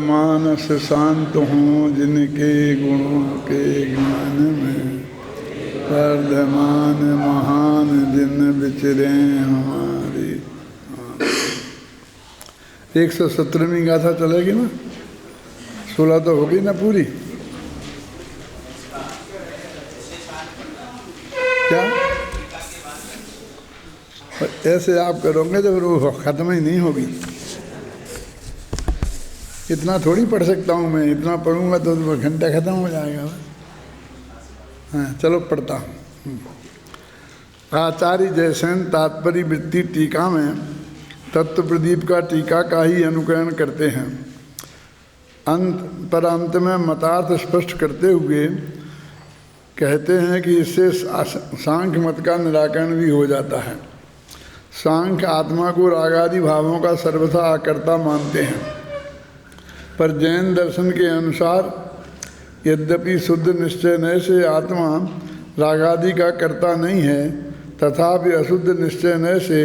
मानस शांत हों जिनके गुणों के ज्ञान में, वर्धमान महान जिन विचरे हमारी। 117वीं गाथा चलेगी ना, 16 तो होगी ना पूरी। क्या ऐसे आप करोगे तो फिर वो खत्म ही नहीं होगी। इतना थोड़ी पढ़ सकता हूँ मैं, इतना पढ़ूंगा तो घंटा खत्म हो जाएगा। हाँ चलो पढ़ता हूँ। आचार्य जयसेन तात्पर्य वृत्ति टीका में तत्व प्रदीप का टीका का ही अनुकरण करते हैं। अंत में मतार्थ स्पष्ट करते हुए कहते हैं कि इससे सांख्य मत का निराकरण भी हो जाता है। सांख्य आत्मा को रागादि भावों का सर्वथा आकर्ता मानते हैं, पर जैन दर्शन के अनुसार यद्यपि शुद्ध निश्चय नय से आत्मा रागादि का कर्ता नहीं है, तथापि अशुद्ध निश्चय नय से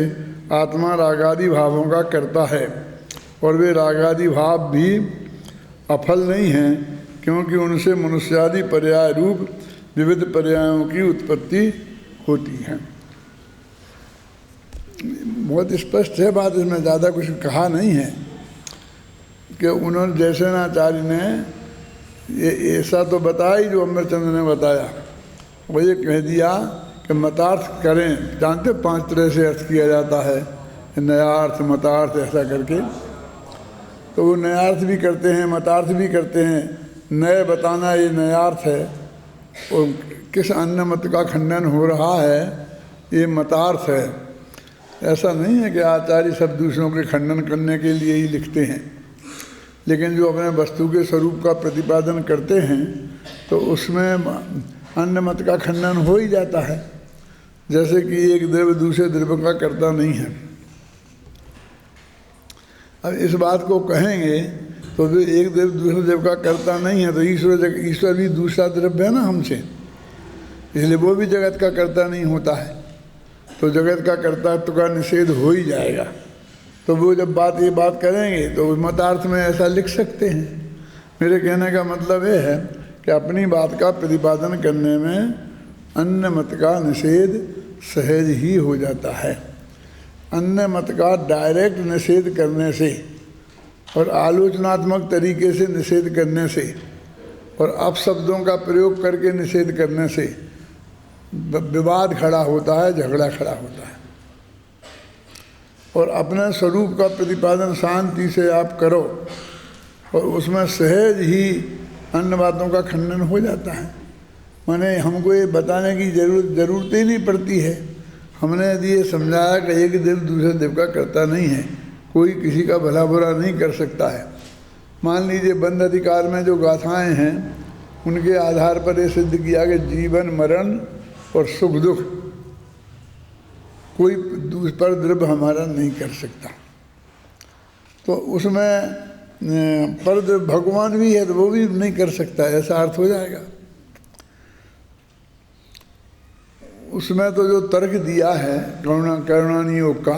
आत्मा रागादि भावों का कर्ता है, और वे रागादि भाव भी अफल नहीं हैं, क्योंकि उनसे मनुष्यादि पर्याय रूप विविध पर्यायों की उत्पत्ति होती है। बहुत स्पष्ट है बात, इसमें ज़्यादा कुछ कहा नहीं है कि उन्होंने जयसेनाचार्य ने ये ऐसा तो बताया ही जो अमरचंद्र ने बताया। वो ये कह दिया कि मतार्थ करें, जानते 5 तरह से अर्थ किया जाता है, नयार्थ मतार्थ ऐसा करके। तो वो नयार्थ भी करते हैं, मतार्थ भी करते हैं। नए बताना ये नयार्थ है, और किस अन्य मत का खंडन हो रहा है ये मतार्थ है। ऐसा नहीं है कि आचार्य सब दूसरों के खंडन करने के लिए ही लिखते हैं, लेकिन जो अपने वस्तु के स्वरूप का प्रतिपादन करते हैं तो उसमें अन्य मत का खंडन हो ही जाता है। जैसे कि एक द्रव्य दूसरे द्रव्य का कर्ता नहीं है। अब इस बात को कहेंगे तो जो एक द्रव्य दूसरे द्रव्य का कर्ता नहीं है, तो ईश्वर भी दूसरा द्रव्य है ना हमसे, इसलिए वो भी जगत का कर्ता नहीं होता है, तो जगत का कर्तृत्व का निषेध हो ही जाएगा। तो वो जब ये बात करेंगे तो मतार्थ में ऐसा लिख सकते हैं। मेरे कहने का मतलब ये है कि अपनी बात का प्रतिपादन करने में अन्य मत का निषेध सहज ही हो जाता है। अन्य मत का डायरेक्ट निषेध करने से और आलोचनात्मक तरीके से निषेध करने से और अपशब्दों का प्रयोग करके निषेध करने से विवाद खड़ा होता है, झगड़ा खड़ा होता है। और अपने स्वरूप का प्रतिपादन शांति से आप करो और उसमें सहज ही अन्य बातों का खंडन हो जाता है। माने हमको ये बताने की ज़रूरत ही नहीं पड़ती है। हमने यदि ये समझाया कि एक देव दूसरे देव का करता नहीं है, कोई किसी का भला बुरा नहीं कर सकता है। मान लीजिए बंध अधिकार में जो गाथाएं हैं उनके आधार पर ये सिद्ध किया कि जीवन मरण और सुख दुख कोई पर द्रव्य हमारा नहीं कर सकता। तो उसमें पर भगवान भी है तो वो भी नहीं कर सकता, ऐसा अर्थ हो जाएगा। उसमें तो जो तर्क दिया है करुणानी योग का,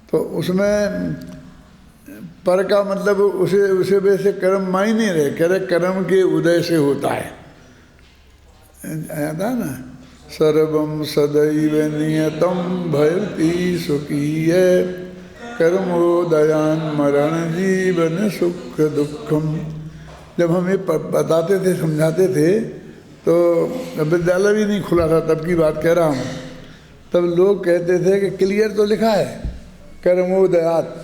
तो उसमें पर का मतलब उसे वैसे कर्म मायने रहे, कह रहे कर्म के उदय से होता है। आता ना सर्वम सदैव नियतम भयति स्वकीय कर्मोदयान मरण जीवन सुख दुखम। जब हम ये बताते थे, समझाते थे, तो विद्यालय भी नहीं खुला था, तब की बात कह रहा हूँ। तब लोग कहते थे कि क्लियर तो लिखा है कर्मोदयात,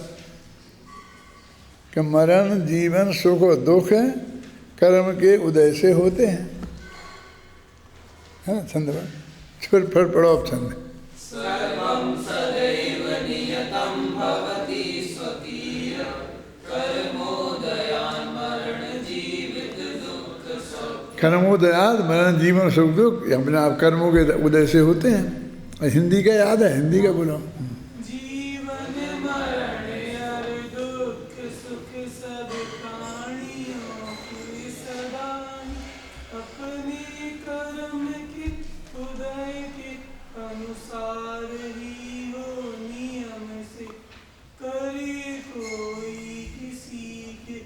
कि मरण जीवन सुख और दुख कर्म के उदय से होते हैं। हाँ छंद फिर पढ़ो अब छंद। सर्वं सदैव नियतं भवति स्वकीय कर्मोदयान् मरण जीवित दुख सुख। कर्मोदयात मरण जीवन सुख दुख अपने आप कर्मों के उदय से होते हैं। हिंदी का याद है, हिंदी का बोलो। करे कोई किसी के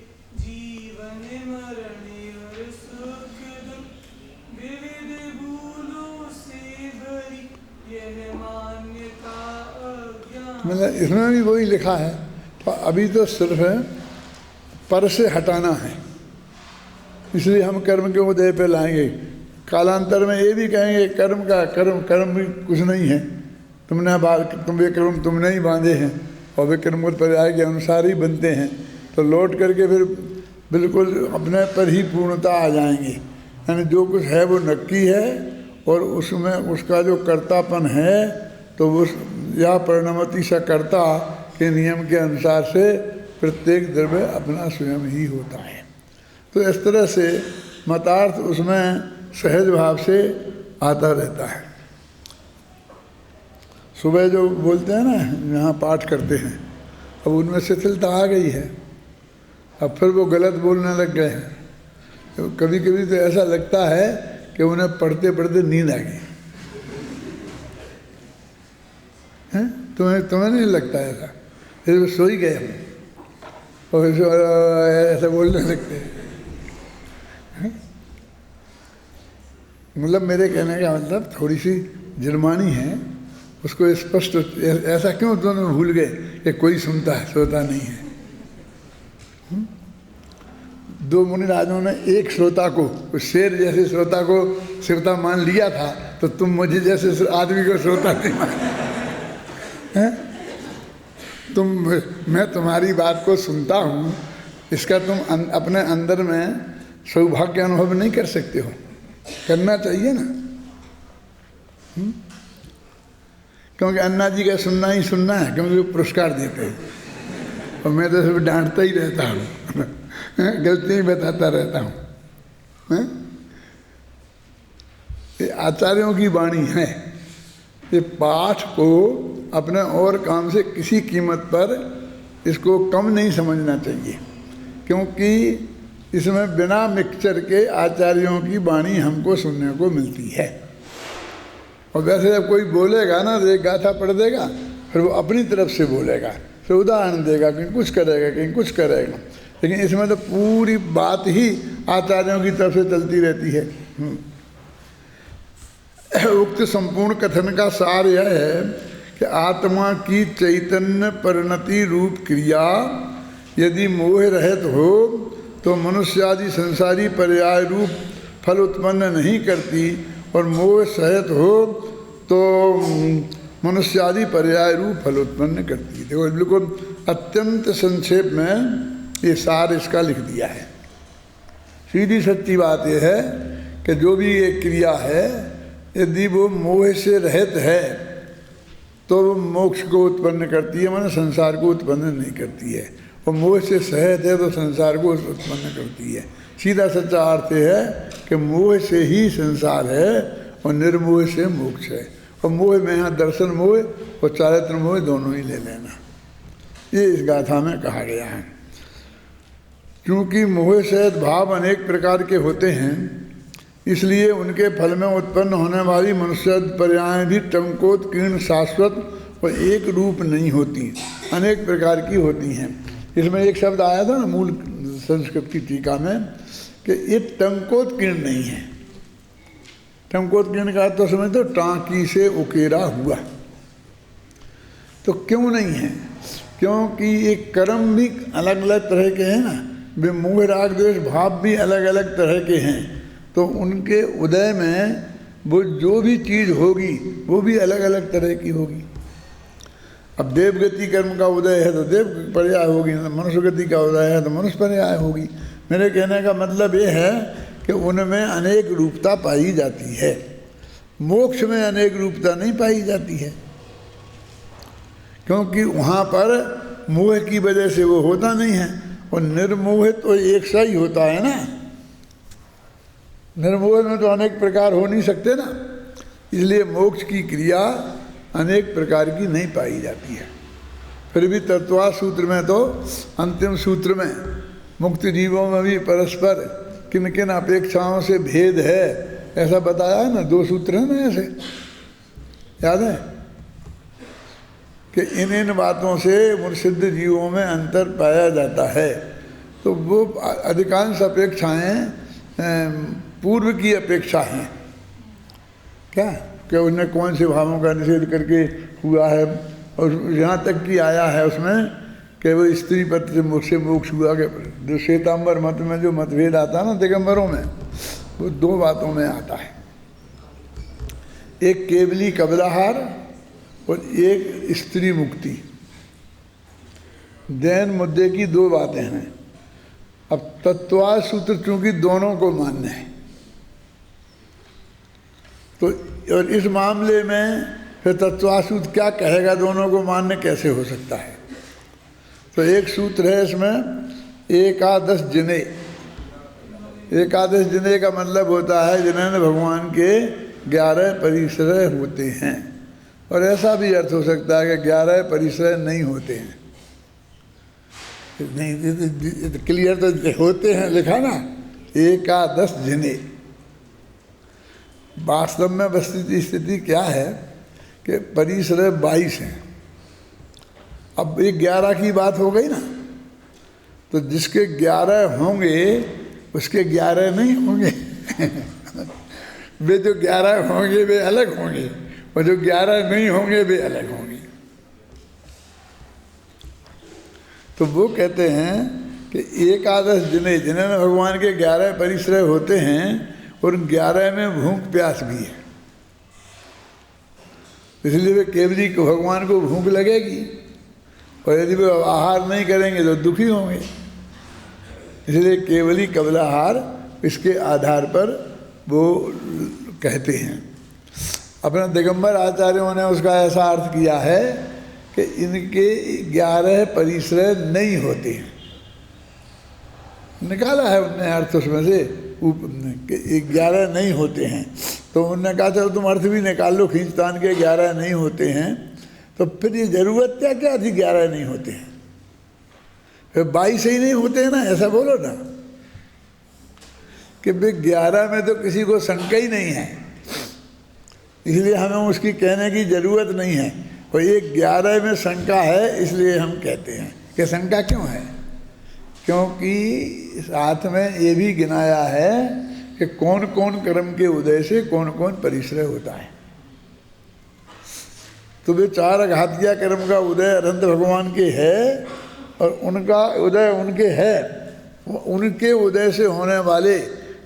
मतलब इसमें भी वही लिखा है। तो अभी तो सिर्फ पर से हटाना है, इसलिए हम कर्म के उदय पे लाएंगे। कालांतर में ये भी कहेंगे कर्म का कर्म भी कुछ नहीं है, तुम विक्रम तुमने ही बांधे हैं और विक्रम को पर्याय के अनुसार ही बनते हैं। तो लौट करके फिर बिल्कुल अपने पर ही पूर्णता आ जाएंगे। यानी जो कुछ है वो नक्की है और उसमें उसका जो कर्तापन है तो उस या परिणमति सा कर्ता के नियम के अनुसार से प्रत्येक द्रव्य अपना स्वयं ही होता है। तो इस तरह से मतार्थ उसमें सहज भाव से आता रहता है। सुबह जो बोलते हैं ना, यहाँ पाठ करते हैं, अब उनमें शिथिलता आ गई है, अब फिर वो गलत बोलने लग गए हैं। तो कभी कभी तो ऐसा लगता है कि उन्हें पढ़ते पढ़ते नींद आ गई है। तुम्हें नहीं लगता ऐसा? फिर वो सो ही गए हम और ऐसा बोलने लगते हैं। मतलब मेरे कहने का मतलब थोड़ी सी जुर्मानी है, उसको स्पष्ट ऐसा क्यों दोनों भूल गए कि कोई सुनता है श्रोता नहीं है। दो मुनिराजों ने एक श्रोता को, शेर जैसे श्रोता को श्रोता मान लिया था, तो तुम मुझे जैसे आदमी को श्रोता नहीं मान मैं तुम्हारी बात को सुनता हूँ, इसका तुम अपने अंदर में सौभाग्य अनुभव नहीं कर सकते हो। करना चाहिए ना, क्योंकि अन्ना जी का सुनना ही सुनना है, क्योंकि वो पुरस्कार देते हैं और मैं तो सिर्फ डांटता ही रहता हूँ गलती ही बताता रहता हूँ। ये आचार्यों की वाणी है, ये पाठ को अपने और काम से किसी कीमत पर इसको कम नहीं समझना चाहिए, क्योंकि इसमें बिना मिक्सचर के आचार्यों की वाणी हमको सुनने को मिलती है। और वैसे जब कोई बोलेगा ना तो एक गाथा पढ़ देगा, फिर वो अपनी तरफ से बोलेगा, फिर उदाहरण देगा, कहीं कुछ करेगा कहीं कुछ करेगा, लेकिन इसमें तो पूरी बात ही आचार्यों की तरफ से चलती रहती है। उक्त संपूर्ण कथन का सार यह है कि आत्मा की चैतन्य परिणति रूप क्रिया यदि मोह रहित हो तो मनुष्य आदि संसारी पर्याय रूप फल उत्पन्न नहीं करती, और मोह सहित हो तो मनुष्य आदि पर्याय रूप फल उत्पन्न करती है। देखो बिल्कुल अत्यंत संक्षेप में ये सार इसका लिख दिया है। सीधी सच्ची बात यह है कि जो भी ये क्रिया है यदि वो मोह से रहित है तो वो मोक्ष को उत्पन्न करती है, माने संसार को उत्पन्न नहीं करती है। और मोह से सहित है तो संसार को उत्पन्न करती है। सीधा सच्चा अर्थ है कि मोह से ही संसार है और निर्मोह से मोक्ष है। और मोह में यहाँ दर्शन मोह और चारित्र मोह दोनों ही ले लेना, ये इस गाथा में कहा गया है। क्योंकि मोह सहित भाव अनेक प्रकार के होते हैं, इसलिए उनके फल में उत्पन्न होने वाली मनुष्य पर्याय भी टंकोत्कीर्ण शाश्वत और एक रूप नहीं होती, अनेक प्रकार की होती हैं। इसमें एक शब्द आया था ना मूल संस्कृत की टीका में कि ये टंकोत्कीर्ण नहीं है। टंकोत्कीर्ण का तो समझ तो टांकी से उकेरा हुआ। तो क्यों नहीं है? क्योंकि ये कर्म भी अलग अलग तरह के हैं ना, वे मोह राग द्वेष भाव भी अलग अलग तरह के हैं। तो उनके उदय में वो जो भी चीज़ होगी वो भी अलग अलग तरह की होगी। अब देवगति कर्म का उदय है तो देव पर्याय होगी, मनुष्य गति का उदय है तो मनुष्य पर्याय होगी। मेरे कहने का मतलब ये है कि उनमें अनेक रूपता पाई जाती है, मोक्ष में अनेक रूपता नहीं पाई जाती है, क्योंकि वहाँ पर मोह की वजह से वो होता नहीं है। और निर्मोह तो एक सा ही होता है ना, निर्मोह में तो अनेक प्रकार हो नहीं सकते ना, इसलिए मोक्ष की क्रिया अनेक प्रकार की नहीं पाई जाती है। फिर भी तत्वा सूत्र में तो अंतिम सूत्र में मुक्त जीवों में भी परस्पर किन किन अपेक्षाओं से भेद है ऐसा बताया है ना, 2 सूत्र हैं ना ऐसे, याद है कि इन इन बातों से मुर्शिद जीवों में अंतर पाया जाता है। तो वो अधिकांश अपेक्षाएं पूर्व की अपेक्षा हैं। क्या कि उन्हें कौन से भावों का निषेध करके हुआ है, और यहाँ तक कि आया है उसमें कि वो स्त्री पत्र से मोक्ष हुआ के जो श्वेतांबर मत में जो मतभेद आता है ना दिगंबरों में, वो दो बातों में आता है, एक केवली कबलाहार और एक स्त्री मुक्ति। जैन मुद्दे की दो बातें हैं। अब तत्वाद सूत्र चूंकि दोनों को मान्य है, तो और इस मामले में फिर तत्वाद सूत्र क्या कहेगा, दोनों को मान्य कैसे हो सकता है। तो एक सूत्र है इसमें एकादश जिने। एकादश जिने का मतलब होता है जिन्हें भगवान के 11 परिश्रय होते हैं, और ऐसा भी अर्थ हो सकता है कि 11 परिश्रय नहीं होते हैं। नहीं तो क्लियर तो होते हैं लिखा ना, एकादश जिने। वास्तव में वस्तु स्थिति क्या है कि परिश्रय 22 हैं। अब एक 11 की बात हो गई ना, तो जिसके 11 होंगे उसके 11 नहीं होंगे वे जो 11 होंगे वे अलग होंगे, और जो 11 नहीं होंगे वे अलग होंगे। तो वो कहते हैं कि एकादश जिने, जिन्हें भगवान के 11 परिश्रय होते हैं, और 11 में भूख प्यास भी है, इसलिए वे केवली को भगवान को भूख लगेगी, और यदि वे आहार नहीं करेंगे तो दुखी होंगे। इसलिए केवली कबलाहार इसके आधार पर वो कहते हैं। अपने दिगंबर आचार्यों ने उसका ऐसा अर्थ किया है कि इनके 11 परिश्रय नहीं होते हैं। निकाला है उनने अर्थ उसमें से, 11 नहीं होते हैं। तो उन्होंने कहा चलो तुम अर्थ भी निकाल लो खींचतान के 11 नहीं होते हैं, तो फिर ये जरूरत क्या थी 11 नहीं होते हैं, फिर 22 ही नहीं होते हैं ना, ऐसा बोलो ना कि भाई 11 में तो किसी को शंका ही नहीं है, इसलिए हमें उसकी कहने की ज़रूरत नहीं है। और ये 11 में शंका है, इसलिए हम कहते हैं कि शंका क्यों है, क्योंकि साथ में ये भी गिनाया है कि कौन कौन कर्म के उदय से कौन कौन परिश्रय होता है। तो वे 4 घातिया कर्म का उदय अनंत भगवान के है, और उनका उदय उनके है, उनके उदय से होने वाले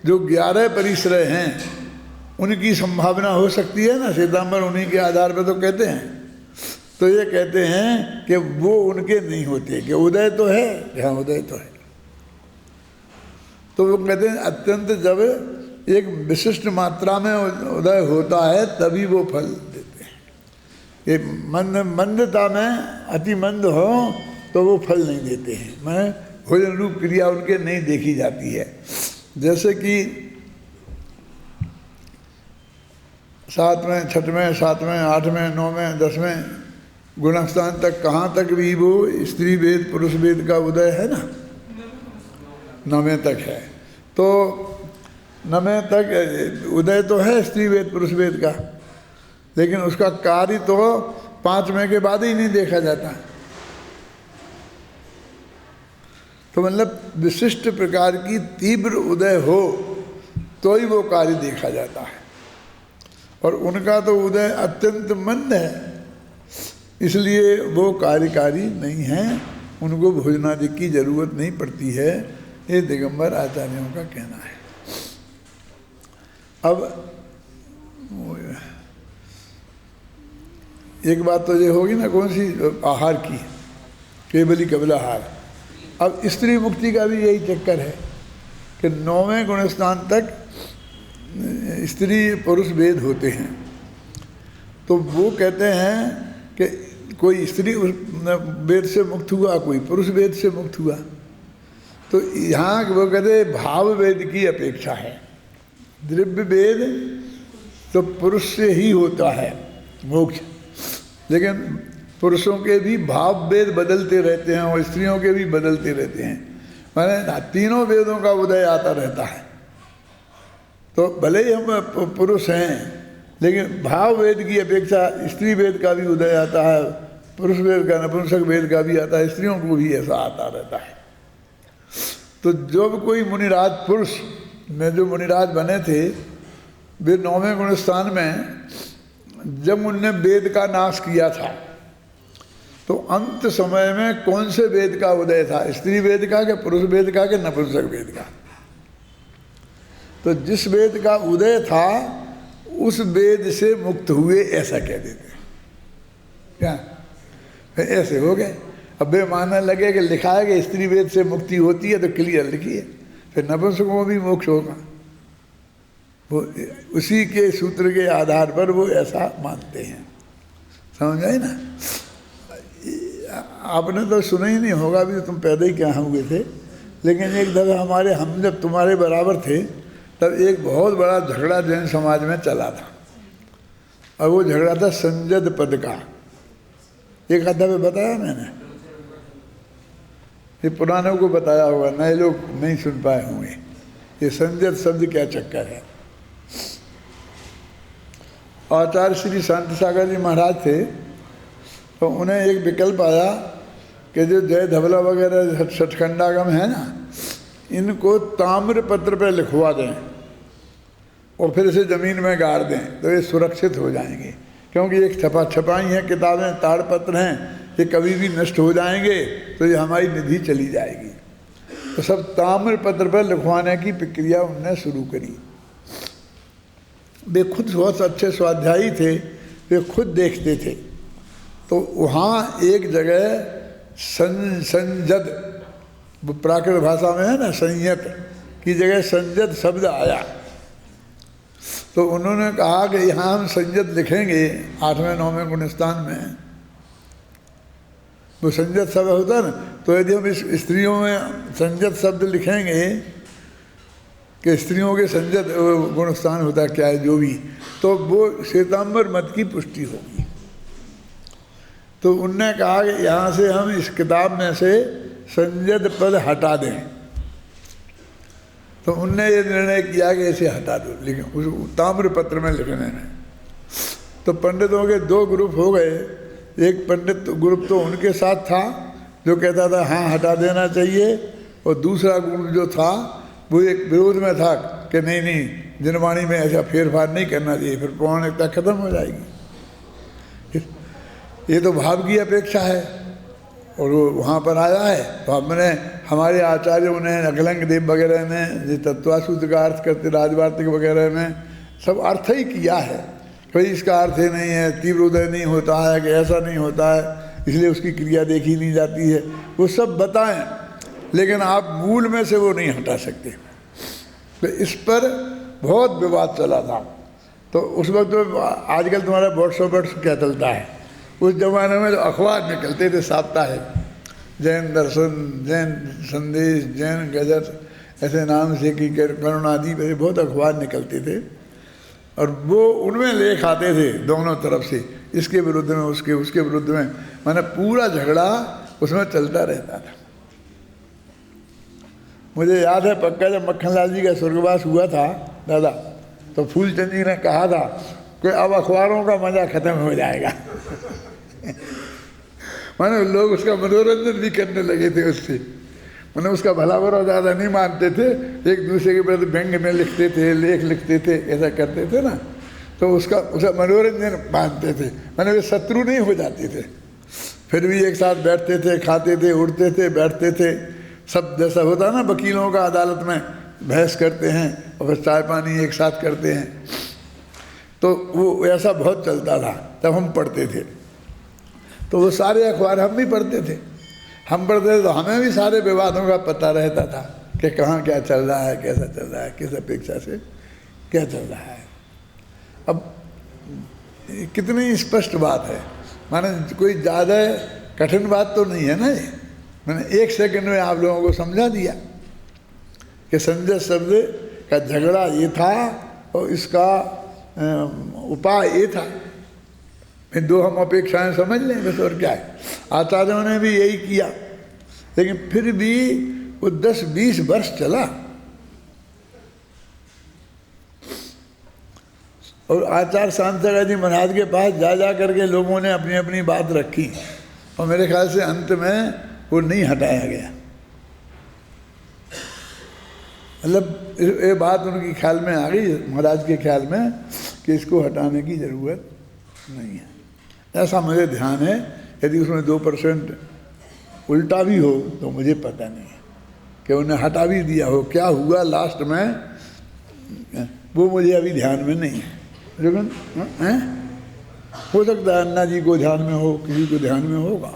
जो 11 परिश्रय हैं उनकी संभावना हो सकती है ना, श्वेतांबर उन्हीं के आधार पर तो कहते हैं। तो ये कहते हैं कि वो उनके नहीं होते, कि उदय तो है, हाँ उदय तो है। तो वो कहते हैं अत्यंत जब एक विशिष्ट मात्रा में उदय होता है तभी वो फल देते हैं। ये मंदता में अति मंद हो तो वो फल नहीं देते हैं, मैं भोजन रूप क्रिया उनके नहीं देखी जाती है। जैसे कि 7वें 6वें 7वें 8वें 9वें 10वें गुणस्थान तक कहाँ तक भी वो स्त्री वेद पुरुष वेद का उदय है ना, 9वें तक है। तो 9वें तक उदय तो है स्त्री वेद पुरुष वेद का, लेकिन उसका कार्य तो 5वें के बाद ही नहीं देखा जाता। तो मतलब विशिष्ट प्रकार की तीव्र उदय हो तो ही वो कार्य देखा जाता है, और उनका तो उदय अत्यंत मंद है, इसलिए वो कार्यकारी नहीं है, उनको भोजनादि की जरूरत नहीं पड़ती है। ये दिगंबर आचार्यों का कहना है। अब एक बात तो ये होगी ना, कौन सी, आहार की, केवली कबलाहार। अब स्त्री मुक्ति का भी यही चक्कर है कि 9वें गुणस्थान तक स्त्री पुरुष वेद होते हैं। तो वो कहते हैं कि कोई स्त्री वेद से मुक्त हुआ, कोई पुरुष वेद से मुक्त हुआ। तो यहाँ वो कहते भाव वेद की अपेक्षा है। द्रव्य वेद तो पुरुष से ही होता है मोक्ष, लेकिन पुरुषों के भी भाव वेद बदलते रहते हैं और स्त्रियों के भी बदलते रहते हैं, माने तीनों वेदों का उदय आता रहता है। तो भले ही हम पुरुष हैं, लेकिन भाव वेद की अपेक्षा स्त्री वेद का भी उदय आता है, पुरुष वेद का नपुंसक वेद का भी आता है, स्त्रियों को भी ऐसा आता रहता है। तो जब कोई मुनिराज पुरुष में जो मुनिराज बने थे, वे 9वें गुणस्थान में जब उनने वेद का नाश किया था, तो अंत समय में कौन से वेद का उदय था, स्त्री वेद का कि पुरुष वेद का कि नपुंसक वेद का? तो जिस वेद का उदय था उस वेद से मुक्त हुए ऐसा कह देते क्या? ऐसे हो गए। अब वे मानने लगे कि लिखा है कि स्त्री वेद से मुक्ति होती है तो क्लियर लिखिए, फिर नपुंसकों को भी मोक्ष होगा। वो उसी के सूत्र के आधार पर वो ऐसा मानते हैं। समझ आए ना? आपने तो सुना ही नहीं होगा, अभी तुम पैदा ही क्या हुए थे, लेकिन एक दफ़ा हम जब तुम्हारे बराबर थे तब एक बहुत बड़ा झगड़ा जैन समाज में चला था, और वो झगड़ा था संजद पद का। एक आधा में बताया मैंने, ये पुरानों को बताया होगा, नए लोग नहीं सुन पाए होंगे। ये संजद शब्द क्या चक्कर है। आचार्य श्री शांति सागर जी महाराज थे, तो उन्हें एक विकल्प आया कि जो जय धवला वगैरह सचखंडागम है ना, इनको ताम्र पत्र पे लिखवा दें और फिर इसे ज़मीन में गाड़ दें तो ये सुरक्षित हो जाएंगे, क्योंकि एक छपाई हैं किताबें, ताड़पत्र हैं, ये कभी भी नष्ट हो जाएंगे तो ये हमारी निधि चली जाएगी। तो सब ताम्र पत्र पर लिखवाने की प्रक्रिया उनने शुरू करी। वे खुद बहुत अच्छे स्वाध्यायी थे, वे खुद देखते थे। तो वहाँ एक जगह संजद, प्राकृत भाषा में है ना संयत की जगह संजद शब्द आया, तो उन्होंने कहा कि यहाँ हम संजद लिखेंगे 8वें 9वें गुणस्थान में। वो संजद शब्द होता है ना, तो यदि हम इस स्त्रियों में संजद शब्द लिखेंगे कि स्त्रियों के संजद गुणस्थान होता क्या है जो भी, तो वो श्वेतांबर मत की पुष्टि होगी। तो उनने कहा कि यहाँ से हम इस किताब में से संजद पद हटा दें। तो उनने ये निर्णय किया कि इसे हटा दो, लेकिन उस ताम्र पत्र में लिखने में। तो पंडितों के दो ग्रुप हो गए। एक पंडित ग्रुप तो उनके साथ था जो कहता था हाँ हटा देना चाहिए, और दूसरा ग्रुप जो था वो एक विरोध में था कि नहीं नहीं, जनवाणी में ऐसा फेरफार नहीं करना चाहिए, फिर पौराणिकता खत्म हो जाएगी। ये तो भाव की अपेक्षा है, और वो वहाँ पर आया है। तो हमने, हमारे आचार्यों ने, अकलंग देव वगैरह ने, जो तत्वासूत्र का अर्थ करते राजवार्तिक वगैरह में सब अर्थ ही किया है। भाई इसका अर्थ ही नहीं है, तीव्र उदय नहीं होता है, कि ऐसा नहीं होता है, इसलिए उसकी क्रिया देखी नहीं जाती है, वो सब बताएं, लेकिन आप मूल में से वो नहीं हटा सकते। तो इस पर बहुत विवाद चला था। तो उस वक्त तो आजकल तुम्हारा व्हाट्सएप क्या चलता है, उस जमाने में जो अखबार निकलते थे साप्ताहिक, जैन दर्शन, जैन संदेश, जैन गजर, ऐसे नाम से कि करुणादि, बहुत अखबार निकलते थे, और वो उनमें लेख आते थे दोनों तरफ से, इसके विरुद्ध में, उसके विरुद्ध में, माने पूरा झगड़ा उसमें चलता रहता था। मुझे याद है पक्का, जब मक्खनलाल जी का स्वर्गवास हुआ था दादा, तो फूलचंद जी ने कहा था कि अब अखबारों का मज़ा ख़त्म हो जाएगा। माने लोग उसका मनोरंजन भी करने लगे थे उससे, माने उसका भला बुरा ज़्यादा नहीं मानते थे, एक दूसरे के प्रति व्यंग्य में लिखते थे, लेख लिखते थे, ऐसा करते थे ना, तो उसका मनोरंजन मानते थे, माने वे शत्रु नहीं हो जाते थे। फिर भी एक साथ बैठते थे, खाते थे, उठते थे, बैठते थे, सब जैसा होता है ना वकीलों का अदालत में बहस करते हैं और फिर चाय पानी एक साथ करते हैं। तो वो ऐसा बहुत चलता था, तब हम पढ़ते थे। तो वो सारे अखबार हम भी पढ़ते थे, तो हमें भी सारे विवादों का पता रहता था कि कहाँ क्या चल रहा है, कैसा चल रहा है, किस अपेक्षा से क्या चल रहा है। अब कितनी स्पष्ट बात है, माने कोई ज़्यादा कठिन बात तो नहीं है ना ये। मैंने 1 सेकंड में आप लोगों को समझा दिया कि संजय शब्द का झगड़ा ये था और इसका उपाय ये था। फिर 2 हम अपेक्षाएं समझ लें बस, और क्या है। आचार्यों ने भी यही किया, लेकिन फिर भी वो 10-20 वर्ष चला। और आचार्य शांताकार जी महाराज के पास जा करके लोगों ने अपनी अपनी बात रखी, और मेरे ख्याल से अंत में वो नहीं हटाया गया। मतलब ये बात उनके ख्याल में आ गई, महाराज के ख्याल में, कि इसको हटाने की ज़रूरत नहीं है। ऐसा मुझे ध्यान है यदि उसमें 2% उल्टा भी हो तो मुझे पता नहीं है कि उन्हें हटा भी दिया हो, क्या हुआ लास्ट में वो मुझे अभी ध्यान में नहीं है। लेकिन हो सकता है अन्ना जी को ध्यान में हो, किसी को ध्यान में होगा।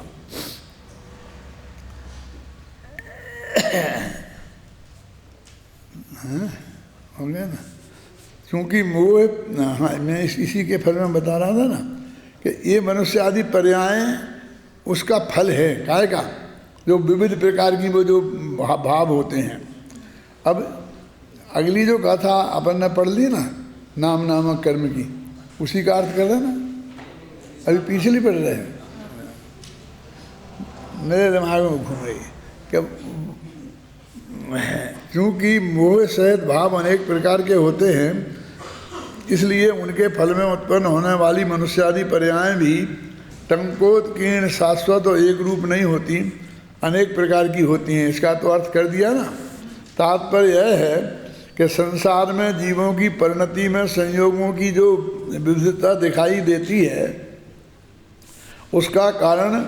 हो गया ना, क्योंकि मोह, हाँ मैं इसी के फल में बता रहा था ना कि ये मनुष्य आदि पर्याय उसका फल है, काय का, जो विविध प्रकार की वो जो भाव होते हैं। अब अगली जो गाथा अपन ने पढ़ ली ना, नाम नामक कर्म की, उसी का अर्थ कर रहे ना, अभी पिछली पढ़ रहे हैं, मेरे दिमाग में घूम रही है कि क्योंकि मोह सहित भाव अनेक प्रकार के होते हैं, इसलिए उनके फल में उत्पन्न होने वाली मनुष्यादि पर्याय भी टंकोत्कीर्ण शाश्वत और एक रूप नहीं होती, अनेक प्रकार की होती हैं। इसका तो अर्थ कर दिया ना। तात्पर्य यह है कि संसार में जीवों की परिणति में संयोगों की जो विविधता दिखाई देती है, उसका कारण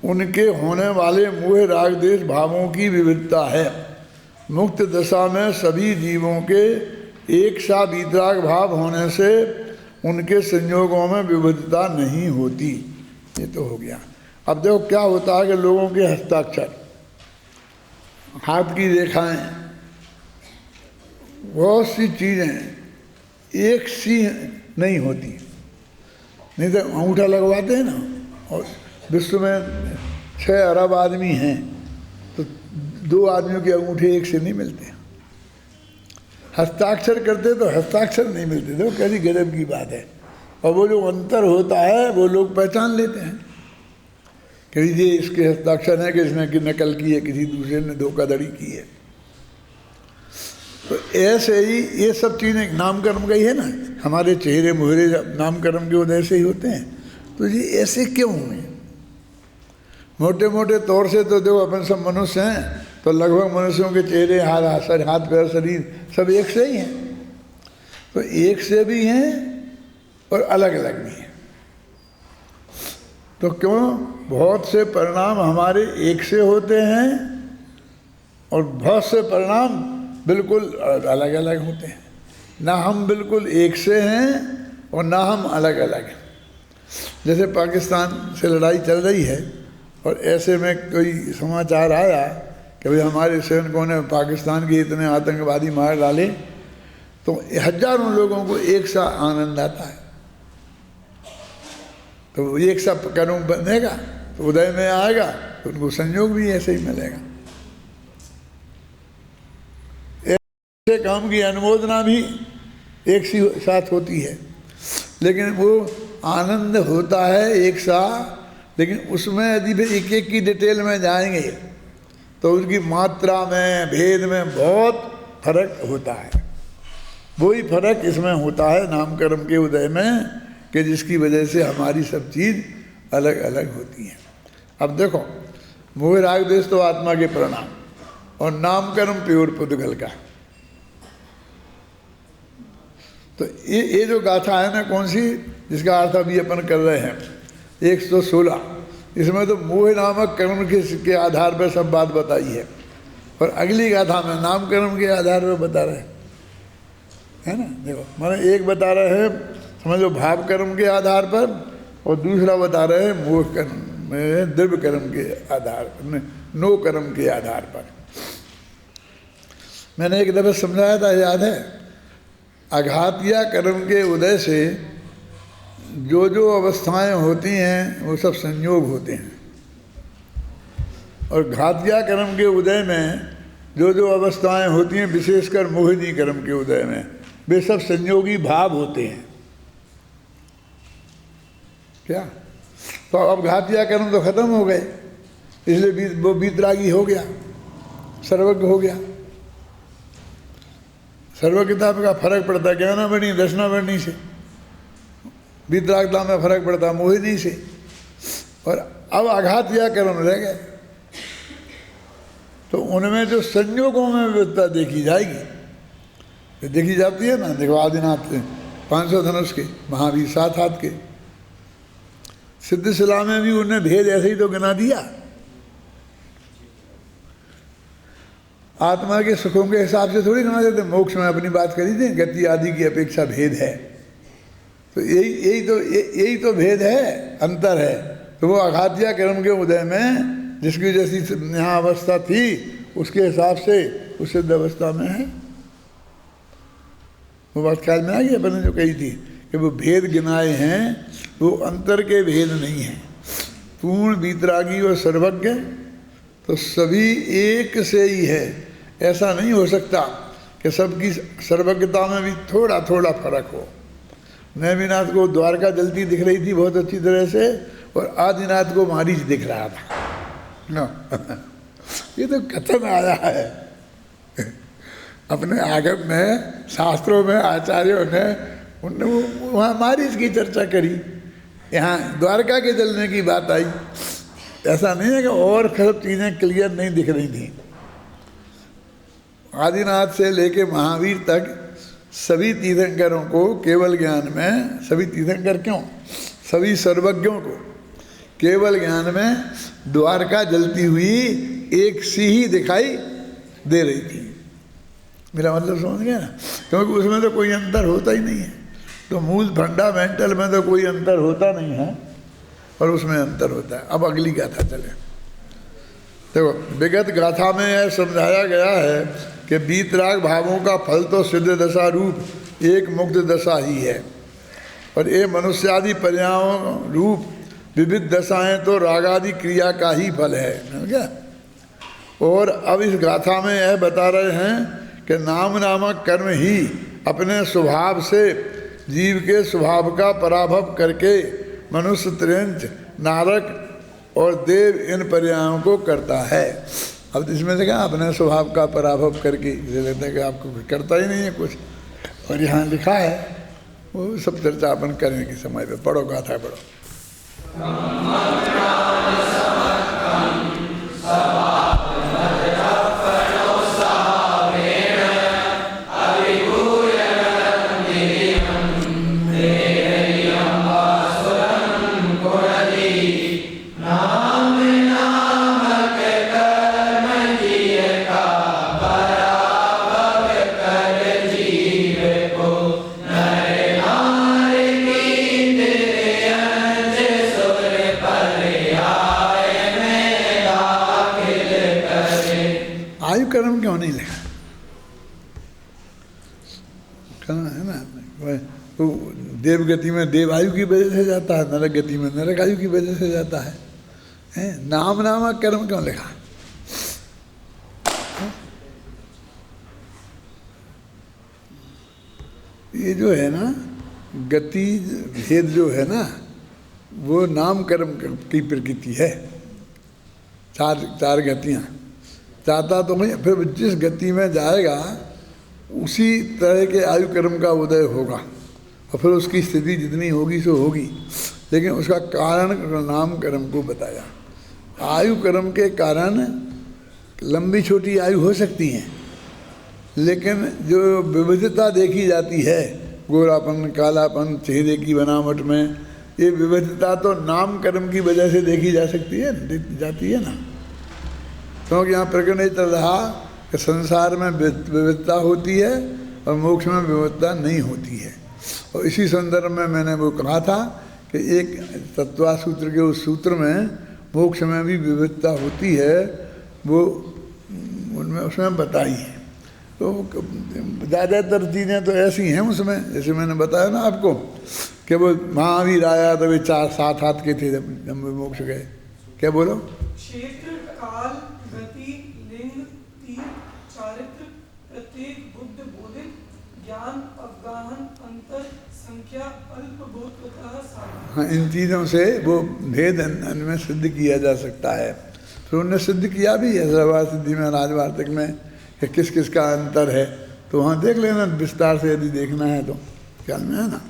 उनके होने वाले मोह राग देश भावों की विविधता है। मुक्त दशा में सभी जीवों के एक सा वीतराग भाव होने से उनके संयोगों में विविधता नहीं होती। ये तो हो गया। अब देखो क्या होता है कि लोगों के हस्ताक्षर, हाथ की रेखाएं, बहुत सी चीज़ें एक सी नहीं होती। नहीं तो अंगूठा लगवाते हैं ना, और विश्व में 6 अरब आदमी हैं तो 2 आदमियों के अंगूठे एक से नहीं मिलते। हस्ताक्षर करते तो हस्ताक्षर नहीं मिलते। देखो कैसी गजब की बात है। और वो जो अंतर होता है वो लोग पहचान लेते हैं कि ये इसके हस्ताक्षर है, कि इसने की नकल की है, किसी दूसरे ने धोखाधड़ी की है। तो ऐसे ही ये सब चीज़ें नामकर्म का ही है ना, हमारे चेहरे मुहरे नामकर्म के वजह से ही होते हैं। तो ये ऐसे क्यों हुए? मोटे मोटे तौर से तो देखो अपन सब मनुष्य हैं, तो लगभग मनुष्यों के चेहरे, हाथ पैर शरीर सब एक से ही हैं। तो एक से भी हैं और अलग अलग भी हैं। तो क्यों? बहुत से परिणाम हमारे एक से होते हैं और बहुत से परिणाम बिल्कुल अलग अलग होते हैं। ना हम बिल्कुल एक से हैं और ना हम अलग अलग हैं। जैसे पाकिस्तान से लड़ाई चल रही है और ऐसे में कोई समाचार आया कि भाई हमारे सैनिकों ने पाकिस्तान के इतने आतंकवादी मार डाले, तो हजारों लोगों को एक सा आनंद आता है। तो एक सा कर्म बनेगा तो उदय में आएगा, तो उनको संयोग भी ऐसे ही मिलेगा। ऐसे काम की अनुमोदना भी एक सी साथ होती है, लेकिन वो आनंद होता है एक सा। लेकिन उसमें यदि भी एक एक की डिटेल में जाएंगे तो उनकी मात्रा में, भेद में बहुत फर्क होता है। वही फर्क इसमें होता है नामकर्म के उदय में, कि जिसकी वजह से हमारी सब चीज़ अलग अलग होती हैं। अब देखो, मोह राग देश तो आत्मा के परिणाम, और नामकर्म प्योर पुद्गल का। तो ये जो गाथा है ना, कौन सी, जिसका अर्थ अभी अपन कर रहे हैं 116, इसमें तो मोह नामक कर्म के आधार पर सब बात बताई है, और अगली गाथा में नाम कर्म के आधार पर बता रहे हैं, है ना। देखो मैंने एक बता रहे हैं समझो भाव कर्म के आधार पर, और दूसरा बता रहे हैं मोह कर्म में द्रव्य कर्म के आधार पर, नो कर्म के आधार पर। मैंने एक दफे समझाया था, याद है, अघातिया कर्म के उदय से जो जो अवस्थाएं होती हैं वो सब संयोग होते हैं, और घातिया कर्म के उदय में जो जो अवस्थाएं होती हैं, विशेषकर मोहिनी कर्म के उदय में, वे सब संयोगी भाव होते हैं। क्या? तो अब घातिया कर्म तो खत्म हो गए, इसलिए वो वीतरागी हो गया, सर्वज्ञ हो गया। सर्वज्ञता का फर्क पड़ता है ज्ञाना वर्णी दर्शना वर्णी से, वीतरागता में फर्क पड़ता है मोहिनी से। और अब आघातिया कर्म रह गए, तो उनमें जो संयोगों में विविधता देखी जाएगी, देखी जाती है ना। देखो आदिनाथ 500 धनुष के, महावीर 7 हाथ के, सिद्धशिला में भी उन्हें भेद ऐसे ही तो गिना दिया। आत्मा के सुखों के हिसाब से थोड़ी गिना देते। मोक्ष में अपनी बात करी थी, गति आदि की अपेक्षा भेद है। तो यही तो भेद है, अंतर है। तो वो अघातिया कर्म के उदय में जिसकी जैसी यहाँ अवस्था थी उसके हिसाब से उस सिद्ध अवस्था में है। वो बात ख्याल में आ गई अपन ने जो कही थी कि वो भेद गिनाए हैं, वो अंतर के भेद नहीं हैं। पूर्ण वीतरागी और सर्वज्ञ तो सभी एक से ही है। ऐसा नहीं हो सकता कि सबकी सर्वज्ञता में भी थोड़ा थोड़ा फर्क हो। नैमिनाथ को द्वारका जलती दिख रही थी बहुत अच्छी तरह से, और आदिनाथ को मारीच दिख रहा था ना। ये तो कथन आया है अपने आगम में, शास्त्रों में आचार्यों ने, उनने वहाँ मारीच की चर्चा करी, यहाँ द्वारका के जलने की बात आई। ऐसा नहीं है कि और सब चीज़ें क्लियर नहीं दिख रही थी। आदिनाथ से लेके महावीर तक सभी तीर्थंकरों को केवल ज्ञान में, सभी तीर्थंकर क्यों, सभी सर्वज्ञों को केवल ज्ञान में द्वारका जलती हुई एक सी ही दिखाई दे रही थी। मेरा मतलब समझ गया ना, क्योंकि उसमें तो कोई अंतर होता ही नहीं है। तो मूल फंडामेंटल में तो कोई अंतर होता नहीं है और उसमें अंतर होता है। अब अगली गाथा चले। देखो, विगत गाथा में यह समझाया गया है कि वीतराग भावों का फल तो सिद्ध दशा रूप एक मुक्त दशा ही है, और ये मनुष्यादि पर्यायों रूप विविध दशाएं तो रागादि क्रिया का ही फल है, समझ गया। और अब इस गाथा में यह बता रहे हैं कि नाम नामक कर्म ही अपने स्वभाव से जीव के स्वभाव का पराभव करके मनुष्य, त्रिंच, नारक और देव इन पर्यायों को करता है। अब इसमें से क्या अपने स्वभाव का पराभव करके इसे लगता है कि आपको कुछ करता ही नहीं है कुछ, और यहाँ लिखा है वो सब चर्चा अपन करने के समय पे। पढ़ो गाथा पढ़ो। कर्म क्यों नहीं लिखा? है ना, तो देव गति में देव आयु की वजह से जाता है, नरक गति में नरक आयु की वजह से जाता है। नाम नामक कर्म क्यों लिखा? ये जो है ना गति भेद जो है ना, वो नाम कर्म की प्रकृति है। चार गतियाँ चाहता तो नहीं, फिर जिस गति में जाएगा उसी तरह के आयु कर्म का उदय होगा, और फिर उसकी स्थिति जितनी होगी सो होगी। लेकिन उसका कारण नाम कर्म को बताया। आयु कर्म के कारण लंबी छोटी आयु हो सकती हैं, लेकिन जो विविधता देखी जाती है, गोरापन, कालापन, चेहरे की बनावट में, ये विविधता तो नाम कर्म की वजह से देखी जा सकती है, जाती है ना। क्योंकि यहाँ प्रकरण नहीं चल रहा कि संसार में विविधता होती है और मोक्ष में विविधता नहीं होती है। और इसी संदर्भ में मैंने वो कहा था कि एक तत्वा सूत्र के उस सूत्र में मोक्ष में भी विविधता होती है, वो उनमें उसमें बताई है। तो ज़्यादातर चीज़ें तो ऐसी हैं उसमें, जैसे मैंने बताया ना आपको कि वो महावीर आया तो वे 4-7 हाथ के थे जब मोक्ष गए। क्या बोलो? क्षेत्र, काल, गति, लिंग, तीर, चारित्र, प्रत्येक बुद्ध बोधित, ज्ञान, अवगाहन, अंतर, संख्या, अल्प बोधतः साधन। हाँ, इन चीज़ों से वो भेद में सिद्ध किया जा सकता है। फिर उन्होंने सिद्ध किया भी है सर्वार सिद्धि में, राजवार्तिक में, कि किस किस का अंतर है। तो वहाँ देख लेना विस्तार से, यदि देखना है तो ख्याल में है ना।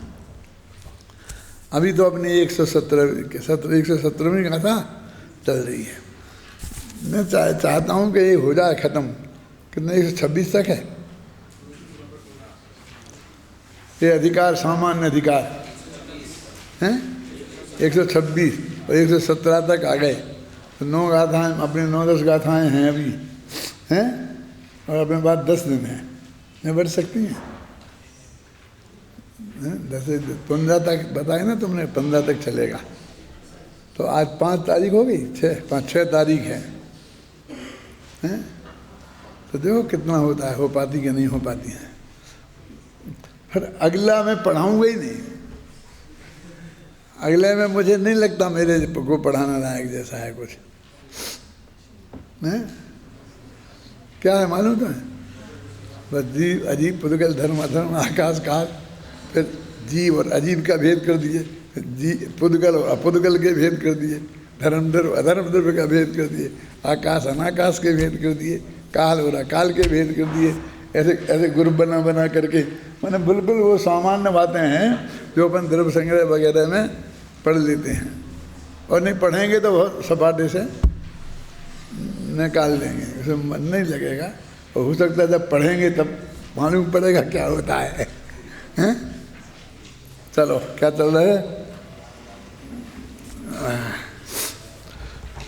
अभी तो अपनी 117वीं गाथा चल रही है। मैं चाहता हूँ कि ये हो जाए ख़त्म। कितने 126 तक है ये अधिकार, सामान्य अधिकार हैं। 126 और 117 तक आ गए, तो 9 गाथाएँ अपनी 9-10 गाथाएँ हैं अभी, हैं, और अपने पास 10 दिन हैं, नहीं बढ़ सकती हैं? 15 तक बताए ना तुमने, 15 तक चलेगा। तो आज 5 तारीख हो गई, 6 तारीख है, हैं? तो देखो कितना होता है, हो पाती कि नहीं हो पाती है। फिर अगला मैं पढ़ाऊँगा ही नहीं, अगले में मुझे नहीं लगता मेरे को पढ़ाना लायक जैसा है कुछ, हैं? क्या है मालूम तुम्हें? बस जीव अजीब पुद्गल धर्म अधर्म आकाश काल, फिर जीव और अजीब का भेद कर दिए, जी पुद्गल और अपुद्गल के भेद कर दिए, धर्म धर्म अधर्म धर्म का भेद कर दिए, आकाश अनाकाश के भेद कर दिए, काल और अकाल के भेद कर दिए। ऐसे ऐसे ग्रुप बना करके, मैंने बिल्कुल वो सामान्य बातें हैं जो अपन द्रव्य संग्रह वगैरह में पढ़ लेते हैं, और नहीं पढ़ेंगे तो बहुत सपाटे से निकाल देंगे, उसमें मन नहीं लगेगा। और हो सकता है जब पढ़ेंगे तब मालूम पड़ेगा क्या होता है, हैं? चलो क्या चल रहा है?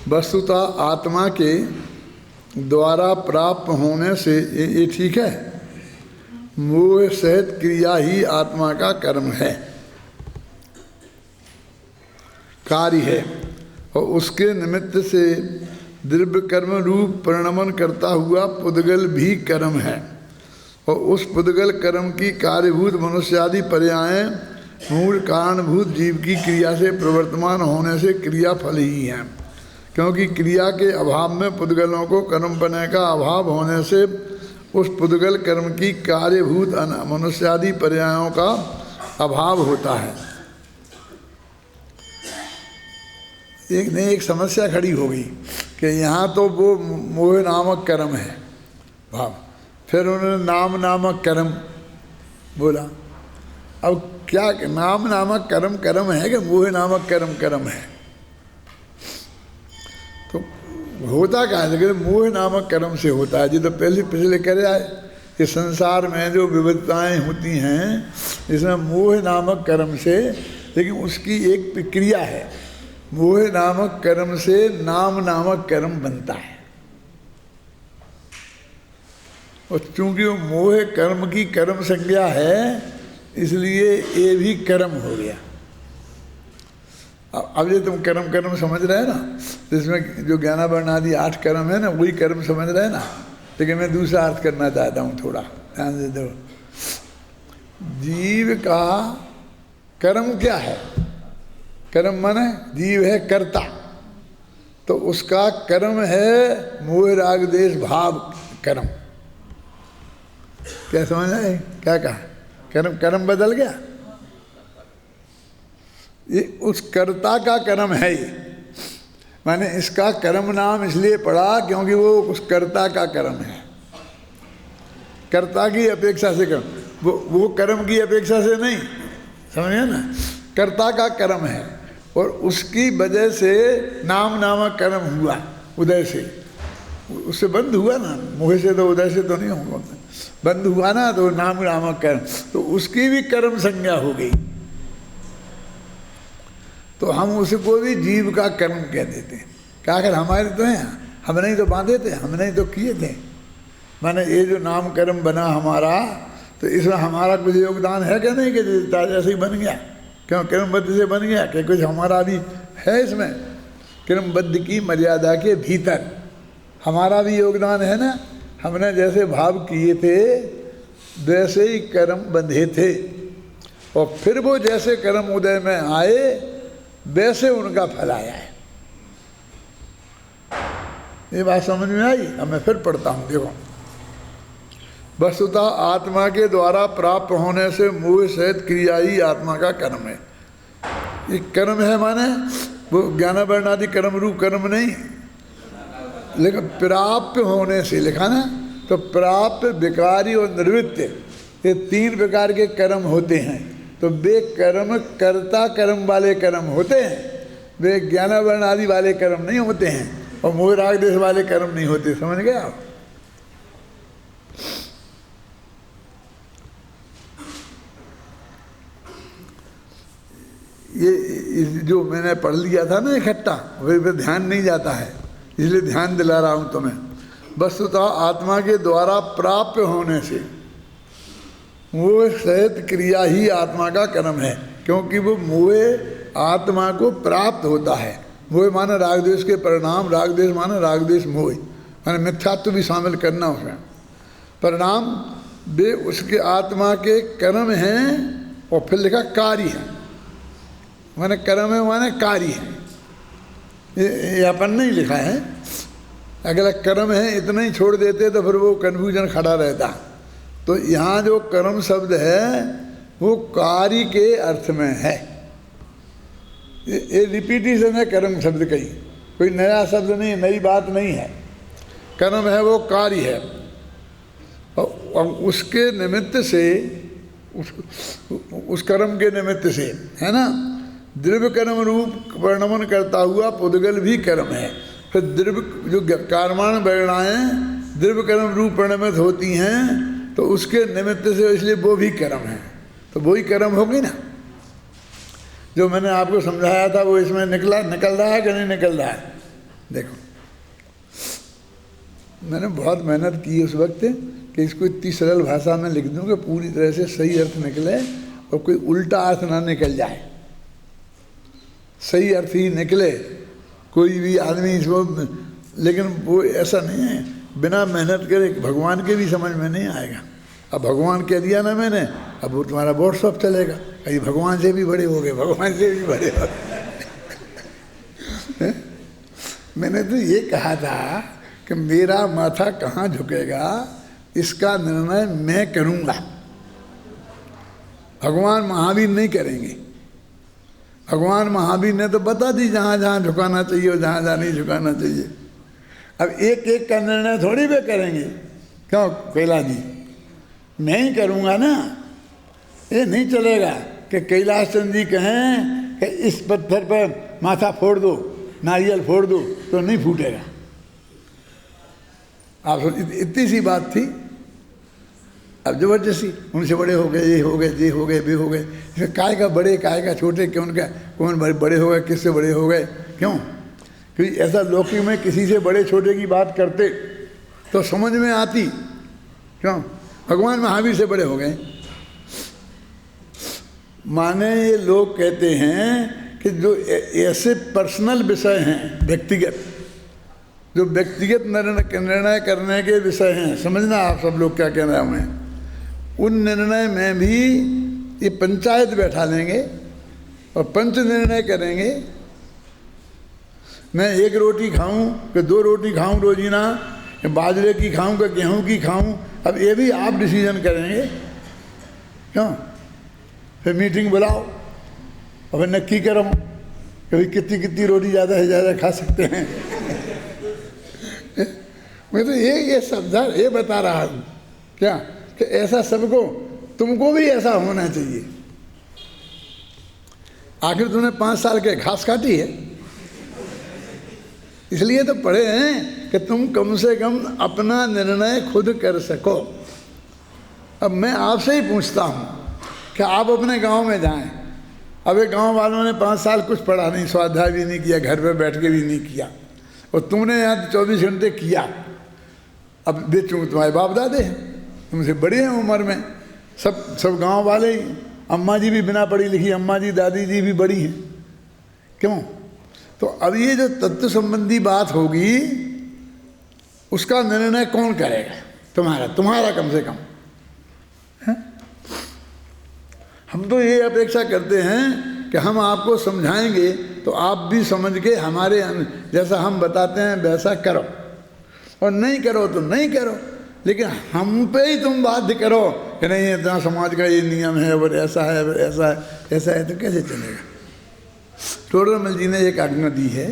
वस्तुतः आत्मा के द्वारा प्राप्त होने से ये ठीक है, मोह सहित क्रिया ही आत्मा का कर्म है, कार्य है, और उसके निमित्त से द्रव्य कर्म रूप परिणमन करता हुआ पुद्गल भी कर्म है, और उस पुद्गल कर्म की कार्यभूत मनुष्य आदि पर्याय मूल कारणभूत जीव की क्रिया से प्रवर्तमान होने से क्रिया फल ही है, क्योंकि क्रिया के अभाव में पुद्गलों को कर्म बनने का अभाव होने से उस पुद्गल कर्म की कार्यभूत मनुष्यादि पर्यायों का अभाव होता है। एक समस्या खड़ी हो गई कि यहाँ तो वो मोह नामक कर्म है भाव, फिर उन्होंने नाम नामक कर्म बोला। अब क्या नाम नामक कर्म कर्म है कि मोह नामक कर्म कर्म है? तो होता क्या है? लेकिन मोह नामक कर्म से होता है, जी तो पिछले करे आए कि संसार में जो विविधताएं होती हैं इसमें मोह नामक कर्म से, लेकिन उसकी एक क्रिया है, मोह नामक कर्म से नाम नामक कर्म बनता है, और चूंकि वो मोह कर्म की कर्म संज्ञा है इसलिए ये भी कर्म हो गया। अब ये तुम कर्म कर्म समझ रहे हैं ना, जिसमें जो ज्ञानावरण आदि 8 कर्म है ना, वही कर्म समझ रहे हैं ना, लेकिन मैं दूसरा अर्थ करना चाहता हूँ, थोड़ा ध्यान दे दो। जीव का कर्म क्या है? कर्म माने जीव है कर्ता, तो उसका कर्म है मोह राग देश भाव कर्म। क्या समझ आए? क्या कहा? कर्म बदल गया, ये उस कर्ता का कर्म है। ये माने इसका कर्म नाम इसलिए पड़ा क्योंकि वो उस कर्ता का कर्म है, कर्ता की अपेक्षा से कर्म, वो कर्म की अपेक्षा से नहीं, समझे ना, कर्ता का कर्म है, और उसकी वजह से नाम नामक कर्म हुआ, उदय से, उससे बंद हुआ ना, मोह से तो उदय से तो नहीं होगा, बंद हुआ ना, तो नाम नामक कर्म, तो उसकी भी कर्म संज्ञा हो गई, तो हम उसको भी जीव का कर्म कह देते हैं। क्या कर हमारे तो हैं, हमने ही तो बांधे थे, हमने ही तो किए थे, माने ये जो नाम कर्म बना हमारा, तो इसमें हमारा कुछ योगदान है क्या? नहीं कि जैसे ही बन गया, क्यों कर्मबद्ध से बन गया, क्या कुछ हमारा भी है इसमें? कर्मबद्ध की मर्यादा के भीतर हमारा भी योगदान है ना, हमने जैसे भाव किए थे वैसे ही कर्म बंधे थे, और फिर वो जैसे कर्म उदय में आए वैसे उनका फल आया है। ये बात समझ में आई? अब मैं फिर पढ़ता हूँ, देखो। वस्तुतः आत्मा के द्वारा प्राप्त होने से मोह सहित क्रिया ही आत्मा का कर्म है। ये कर्म है माने वो ज्ञानावरण आदि कर्म रूप कर्म नहीं, लेकिन प्राप्त होने से लिखा ना, तो प्राप्त, विकारी और निवृत्त, ये 3 प्रकार के कर्म होते हैं। तो वे कर्म कर्ता कर्म वाले कर्म होते हैं, वे ज्ञानावरण आदि वाले कर्म नहीं होते हैं, और मोह राग देश वाले कर्म नहीं होते। समझ गए आप? जो मैंने पढ़ लिया था ना इकट्ठा, वही पे ध्यान नहीं जाता है, इसलिए ध्यान दिला रहा हूँ तुम्हें। वस्तुतः आत्मा के द्वारा प्राप्त होने से वो सहित क्रिया ही आत्मा का कर्म है, क्योंकि वो मोह आत्मा को प्राप्त होता है। मोह माने राग द्वेष के परिणाम, राग द्वेष माने राग द्वेष मोह, माने मिथ्यात्व भी शामिल करना उसमें। परिणाम वे उसके आत्मा के कर्म हैं, और फिर लिखा कार्य है, माने कर्म है माने कार्य है, ये अपन नहीं लिखा है। अगला कर्म है इतना ही छोड़ देते तो फिर वो कन्फ्यूजन खड़ा रहता। तो यहाँ जो कर्म शब्द है वो कार्य के अर्थ में है। ये रिपीटिशन है कर्म शब्द की, कोई नया शब्द नहीं, नई बात नहीं है। कर्म है वो कार्य है, और उसके निमित्त से उस कर्म के निमित्त से है ना, द्रव्य कर्म रूप वर्णन करता हुआ पुद्गल भी कर्म है। फिर द्रव्य जो कर्माण वर्णाएँ द्रव्य कर्म रूप परिणमित होती हैं, तो उसके निमित्त से इसलिए वो भी कर्म है, तो वही कर्म होगी ना। जो मैंने आपको समझाया था वो इसमें निकल रहा है कि नहीं निकल रहा है? देखो, मैंने बहुत मेहनत की उस वक्त कि इसको इतनी सरल भाषा में लिख दूँ कि पूरी तरह से सही अर्थ निकले और कोई उल्टा अर्थ ना निकल जाए, सही अर्थ ही निकले कोई भी आदमी इसको। लेकिन वो ऐसा नहीं है, बिना मेहनत करे भगवान के भी समझ में नहीं आएगा। अब भगवान कह दिया ना मैंने, अब वो तुम्हारा व्हाट्सअप चलेगा, कहीं भगवान से भी बड़े हो गए, भगवान से भी बड़े हो गए। मैंने तो ये कहा था कि मेरा माथा कहाँ झुकेगा इसका निर्णय मैं करूँगा, भगवान महावीर नहीं करेंगे। भगवान महावीर ने तो बता दी जहाँ जहाँ झुकाना चाहिए और जहाँ जहाँ नहीं झुकाना चाहिए। अब एक एक का निर्णय थोड़ी वे करेंगे, क्यों कैलाश जी? मैं ही करूँगा ना, ये नहीं चलेगा कि कैलाश चंद जी कहें कि इस पत्थर पर माथा फोड़ दो, नारियल फोड़ दो, तो नहीं फूटेगा। आप इतनी सी बात थी। अब जबरदस्ती उनसे बड़े हो गए, ये हो गए, ये हो गए, वे हो गए, इसमें काय का बड़े काय का छोटे, क्यों का कौन बड़े हो गए, किससे बड़े हो गए, क्यों? क्योंकि ऐसा लौकिक में किसी से बड़े छोटे की बात करते तो समझ में आती, क्यों? भगवान महावीर से बड़े हो गए। माने ये लोग कहते हैं कि जो ऐसे पर्सनल विषय हैं, व्यक्तिगत, जो व्यक्तिगत निर्णय करने के विषय हैं, समझना आप सब लोग क्या कह रहे हैं, हमें उन निर्णय में भी ये पंचायत बैठा लेंगे और पंच निर्णय करेंगे। मैं एक रोटी खाऊं कि दो रोटी खाऊं रोजीना, बाजरे की खाऊं कि गेहूं की खाऊं, अब ये भी आप डिसीजन करेंगे, क्यों? फिर मीटिंग बुलाओ और फिर नक्की करो कभी कितनी कितनी रोटी ज़्यादा से ज़्यादा खा सकते हैं। मैं तो ये समझा, ये बता रहा हूँ क्या कि ऐसा सबको, तुमको भी ऐसा होना चाहिए। आखिर तुमने 5 साल के घास काटी है, इसलिए तो पढ़े हैं कि तुम कम से कम अपना निर्णय खुद कर सको। अब मैं आपसे ही पूछता हूँ कि आप अपने गांव में जाएं, अब एक गांव वालों ने 5 साल कुछ पढ़ा नहीं, स्वाध्याय भी नहीं किया, घर पे बैठ के भी नहीं किया, और तुमने यहाँ 24 घंटे किया। अब वे चूँकि तुम्हारे बाप दादे हैं, तुमसे बड़े हैं उम्र में, सब गांव वाले ही, अम्मा जी भी बिना पढ़ी लिखी, अम्मा जी दादी जी भी बड़ी हैं, क्यों? तो अब ये जो तत्व संबंधी बात होगी उसका निर्णय कौन करेगा? तुम्हारा कम से कम है? हम तो ये अपेक्षा करते हैं कि हम आपको समझाएंगे तो आप भी समझ के हमारे जैसा हम बताते हैं वैसा करो, और नहीं करो तो नहीं करो, लेकिन हम पे ही तुम बाध्य करो कि नहीं इतना समाज का ये नियम है, और ऐसा है, ऐसा है, ऐसा है, तो कैसे चलेगा? टोडरमल जी ने एक आज्ञा दी है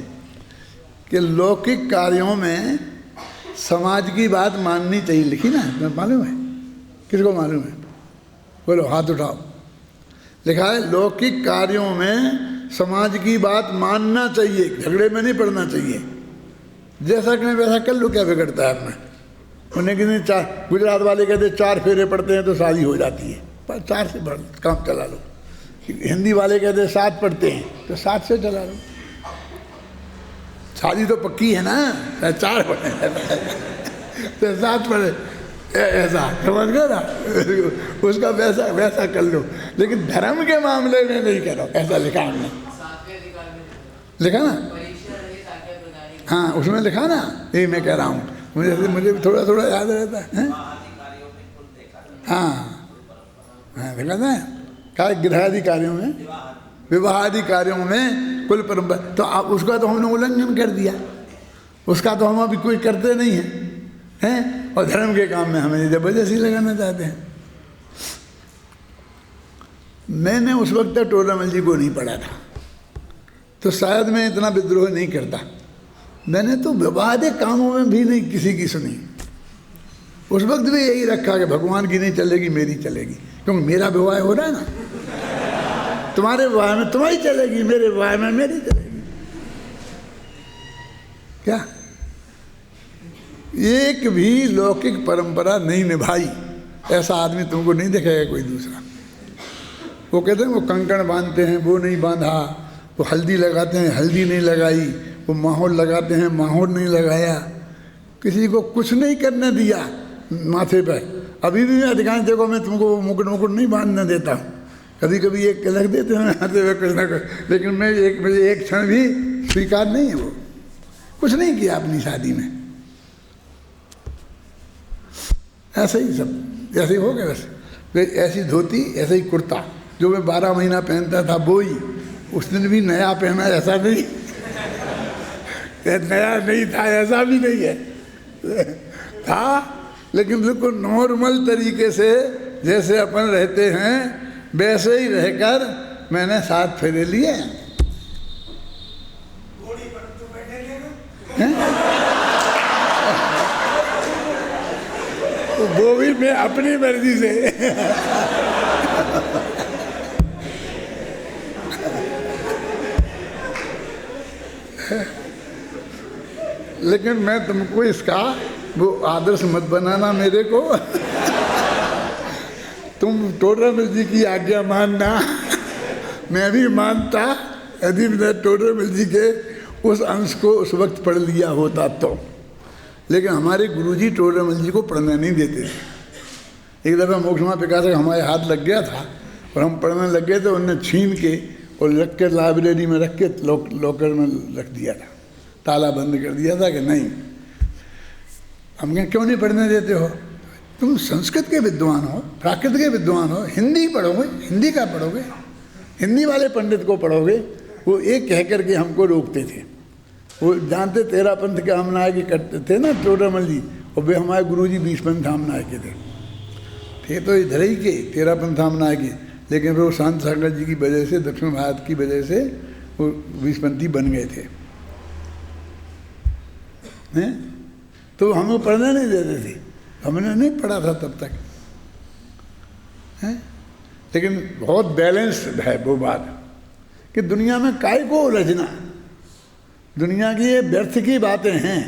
कि लौकिक कार्यों में समाज की बात माननी चाहिए, लिखी ना, मालूम है? किसको मालूम है? बोलो, हाथ उठाओ। लिखा है लौकिक कार्यों में समाज की बात मानना चाहिए, झगड़े में नहीं पड़ना चाहिए। जैसा कहें वैसा कर लो, क्या बिगड़ता है अपना? उन्हें कि नहीं, गुजरात वाले कहते 4 फेरे पड़ते हैं तो शादी हो जाती है, पर 4 से काम चला लो। हिंदी वाले कहते 7 पढ़ते हैं तो 7 से चला लो। शादी तो पक्की है ना, 4 पढ़े तो 7 पढ़े, ऐसा समझ गए ना। उसका वैसा वैसा कर लो, लेकिन धर्म के मामले में नहीं करो। ऐसा लिखा हमने, लिखा ना, हाँ उसमें लिखा ना, यही मैं कह रहा हूँ। मुझे थोड़ा थोड़ा याद रहता है। हाँ हाँ लिखा था क्या, गृहाधिकारियों में, विवाहादि कार्यों में कुल परंपरा। तो आप उसका तो हमने उल्लंघन कर दिया, उसका तो हम अभी कोई करते नहीं हैं, और धर्म के काम में हमें जबरदस्ती लगाना चाहते हैं। मैंने उस वक्त टोडामल जी को नहीं पढ़ा था, तो शायद मैं इतना विद्रोह नहीं करता। मैंने तो विवादित कामों में भी नहीं किसी की सुनी। उस वक्त भी यही रखा कि भगवान की नहीं चलेगी, मेरी चलेगी, क्योंकि मेरा विवाह हो रहा है ना। तुम्हारे विवाह में तुम्हारी चलेगी, मेरे विवाह में मेरी चलेगी। क्या एक भी लौकिक परंपरा नहीं निभाई, ऐसा आदमी तुमको नहीं दिखेगा कोई दूसरा। वो कहते हैं वो कंकण बांधते हैं, वो नहीं बांधा, वो हल्दी लगाते हैं, हल्दी नहीं लगाई, वो माहौर लगाते हैं, माहौर नहीं लगाया, किसी को कुछ नहीं करने दिया माथे पर। अभी भी मैं अधिकांश जगहों में तुमको मुकुट मुकुट नहीं बांधने देता हूँ, कभी कभी एक लग देते हैं आते हुए कुछ ना कुछ, लेकिन मुझे एक क्षण भी स्वीकार नहीं है। वो कुछ नहीं किया अपनी शादी में, ऐसे ही सब ऐसे ही हो गया। बस ऐसी धोती, ऐसे ही कुर्ता जो मैं 12 महीना पहनता था वो ही, उस दिन भी नया पहना, ऐसा नहीं नया नहीं था, ऐसा भी नहीं है था, लेकिन बिल्कुल नॉर्मल तरीके से जैसे अपन रहते हैं वैसे ही रहकर मैंने 7 फेरे लिए हैं। तो वो भी मैं अपनी मर्जी से लेकिन मैं तुमको इसका वो आदर्श मत बनाना मेरे को। तुम टोडामल जी की आज्ञा मानना, मैं भी मानता यदि मैं टोडामल जी के उस अंश को उस वक्त पढ़ लिया होता तो। लेकिन हमारे गुरुजी टोडामल जी को पढ़ने नहीं देते थे। एक दफ़ा मोक्षमा प्रकाशक हमारे हाथ लग गया था और हम पढ़ने लग गए, तो उनने छीन के और रख के लाइब्रेरी में रख के लॉकर में रख दिया था, ताला बंद कर दिया था कि नहीं। हम कहें क्यों नहीं पढ़ने देते हो? तुम संस्कृत के विद्वान हो, प्राकृत के विद्वान हो, हिंदी पढ़ोगे, हिंदी का पढ़ोगे, हिंदी वाले पंडित को पढ़ोगे। वो एक कह करके हमको रोकते थे। वो जानते तेरा पंथ के हमनायकी करते थे ना टोडामल जी, और वे हमारे गुरुजी 20 पंथ हमनायकी थे तो इधर ही के तेरा पंथ हमनायकी। लेकिन फिर वो शांत सागर जी की वजह से, दक्षिण भारत की वजह से वो 20 पंथी बन गए थे, हैं? तो हमें पढ़ने नहीं देते थे, हमने नहीं पढ़ा था तब तक, हैं? लेकिन बहुत बैलेंस है वो बात कि दुनिया में काय को उलझना, दुनिया की ये व्यर्थ की बातें हैं।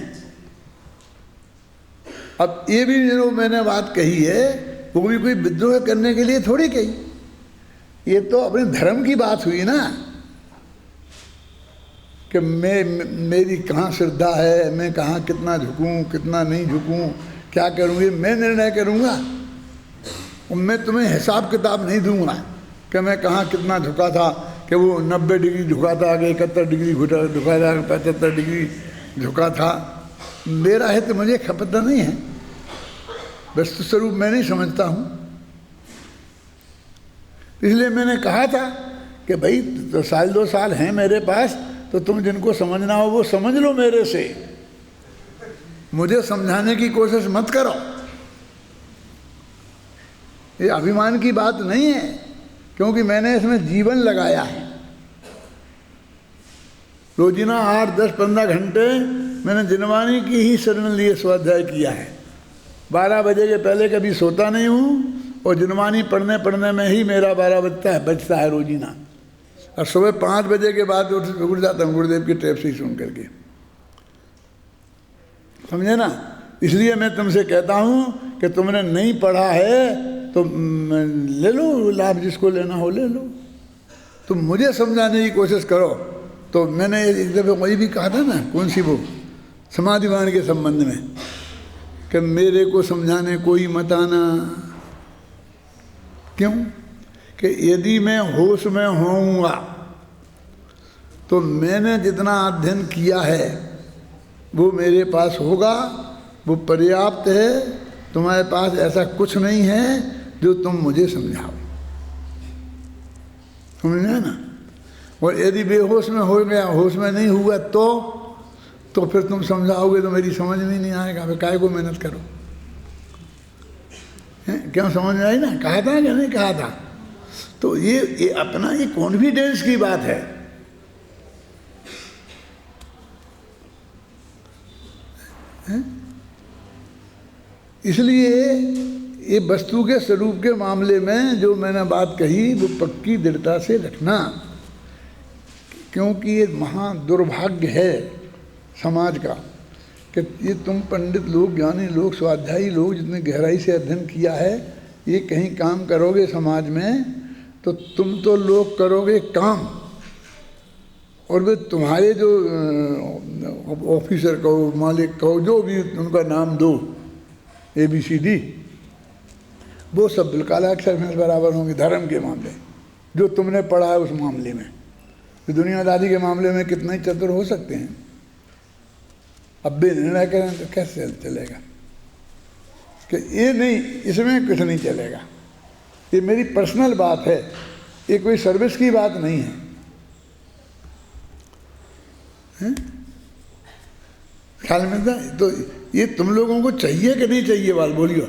अब ये भी जो मैंने बात कही है वो भी कोई विद्रोह करने के लिए थोड़ी कही, ये तो अपने धर्म की बात हुई ना कि मेरी कहाँ श्रद्धा है, मैं कहाँ कितना झुकूं, कितना नहीं झुकूं, क्या करूँगी, मैं निर्णय करूँगा। और मैं तुम्हें हिसाब किताब नहीं दूंगा कि मैं कहाँ कितना झुका था, कि वो 90 डिग्री झुका था, आगे 71 डिग्री झुका था, 75 डिग्री झुका था। मेरा हित मुझे खपता नहीं है, वस्तु स्वरूप मैं नहीं समझता हूँ। इसलिए मैंने कहा था कि भाई तो 1-2 साल हैं मेरे पास, तो तुम जिनको समझना हो वो समझ लो मेरे से, मुझे समझाने की कोशिश मत करो। ये अभिमान की बात नहीं है, क्योंकि मैंने इसमें जीवन लगाया है। रोजीना 8, 10, 15 घंटे मैंने जिनवानी की ही शरण लिए स्वाध्याय किया है। 12 बजे के पहले कभी सोता नहीं हूँ, और जिनवानी पढ़ने में ही मेरा 12 बजता है रोजीना। और सुबह 5 बजे के बाद उठ जाता हूँ गुरुदेव की टेप से ही सुन करके, समझे ना। इसलिए मैं तुमसे कहता हूँ कि तुमने नहीं पढ़ा है तो ले लो लाभ, जिसको लेना हो ले लो। तुम मुझे समझाने की कोशिश करो। तो मैंने एक दफ़े वही भी कहा था ना, कौन सी वो समाधिवान के संबंध में, कि मेरे को समझाने कोई मत आना। क्यों? कि यदि मैं होश में होऊंगा तो मैंने जितना अध्ययन किया है वो मेरे पास होगा, वो पर्याप्त है। तुम्हारे पास ऐसा कुछ नहीं है जो तुम मुझे समझाओ। समझ में ना? और यदि बेहोश में हो गया, होश में नहीं हुआ तो फिर तुम समझाओगे तो मेरी समझ में नहीं आएगा। फिर काहे को मेहनत करो? क्यों? समझ में आई ना? कहा था या नहीं कहा था? तो ये अपना ये कॉन्फिडेंस की बात है। इसलिए ये वस्तु के स्वरूप के मामले में जो मैंने बात कही वो पक्की दृढ़ता से रखना, क्योंकि ये महा दुर्भाग्य है समाज का कि ये तुम पंडित लोग, ज्ञानी लोग, स्वाध्यायी लोग जितने गहराई से अध्ययन किया है, ये कहीं काम करोगे समाज में तो तुम तो लोग करोगे काम, और वे तुम्हारे जो ऑफिसर कहो, मालिक कहो, जो भी उनका नाम दो ABCD, वो सब बिल्कुल अक्षर में बराबर होंगे धर्म के मामले, जो तुमने पढ़ा है उस मामले में। तो दुनियादारी के मामले में कितना ही चतुर हो सकते हैं, अब भी निर्णय करें तो कैसे चलेगा? कि ये नहीं, इसमें कुछ नहीं चलेगा। ये मेरी पर्सनल बात है, ये कोई सर्विस की बात नहीं है, ख्याल में था? तो ये तुम लोगों को चाहिए कि नहीं चाहिए? बात बोलियो।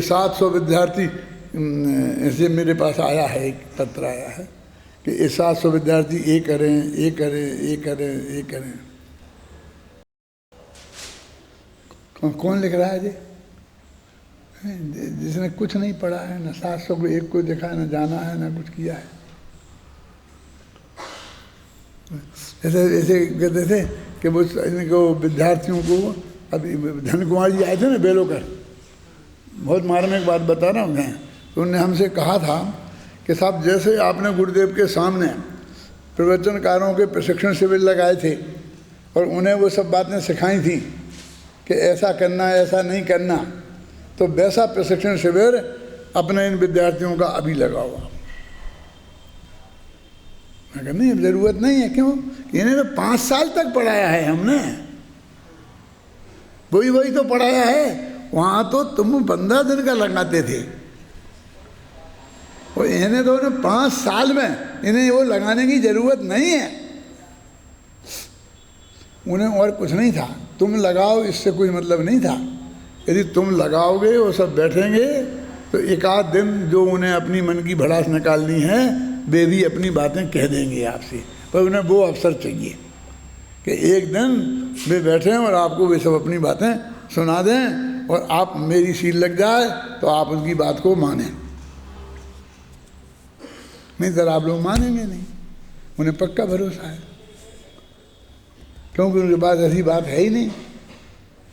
700 विद्यार्थी ऐसे मेरे पास आया है, एक पत्र आया है कि ये 700 विद्यार्थी ये करें, ये करें, ये करें, ये करें। कौन लिख रहा है जी? जिसने कुछ नहीं पढ़ा है, ना 700 को एक को देखा है, ना जाना है, ना कुछ किया है। ऐसे ऐसे कहते थे कि वो इनको विद्यार्थियों को, अभी धन कुमार जी आए थे ना बेलोकर, बहुत मार्मिक बात बता रहा हूँ मैं, तो उन्होंने हमसे कहा था कि साहब जैसे आपने गुरुदेव के सामने प्रवचनकारों के प्रशिक्षण शिविर लगाए थे और उन्हें वो सब बातें सिखाई थी कि ऐसा करना, ऐसा नहीं करना, तो वैसा प्रशिक्षण शिविर अपने इन विद्यार्थियों का अभी लगाओ। मैं कहता नहीं, ज़रूरत नहीं है। क्यों? इन्हें तो 5 साल तक पढ़ाया है हमने, वही तो पढ़ाया है। वहाँ तो तुम 15 दिन का लगाते थे, और इन्हें तो 5 साल में इन्हें वो लगाने की ज़रूरत नहीं है। उन्हें और कुछ नहीं था, तुम लगाओ, इससे कोई मतलब नहीं था। यदि तुम लगाओगे, वो सब बैठेंगे, तो एक आध दिन जो उन्हें अपनी मन की भड़ास निकालनी है वे भी अपनी बातें कह देंगे आपसे, पर उन्हें वो अवसर चाहिए कि एक दिन वे बैठें और आपको वे सब अपनी बातें सुना दें, और आप मेरी सील लग जाए तो आप उनकी बात को मानें। नहीं तो आप लोग मानेंगे नहीं, उन्हें पक्का भरोसा है, क्योंकि उनके पास ऐसी बात है ही नहीं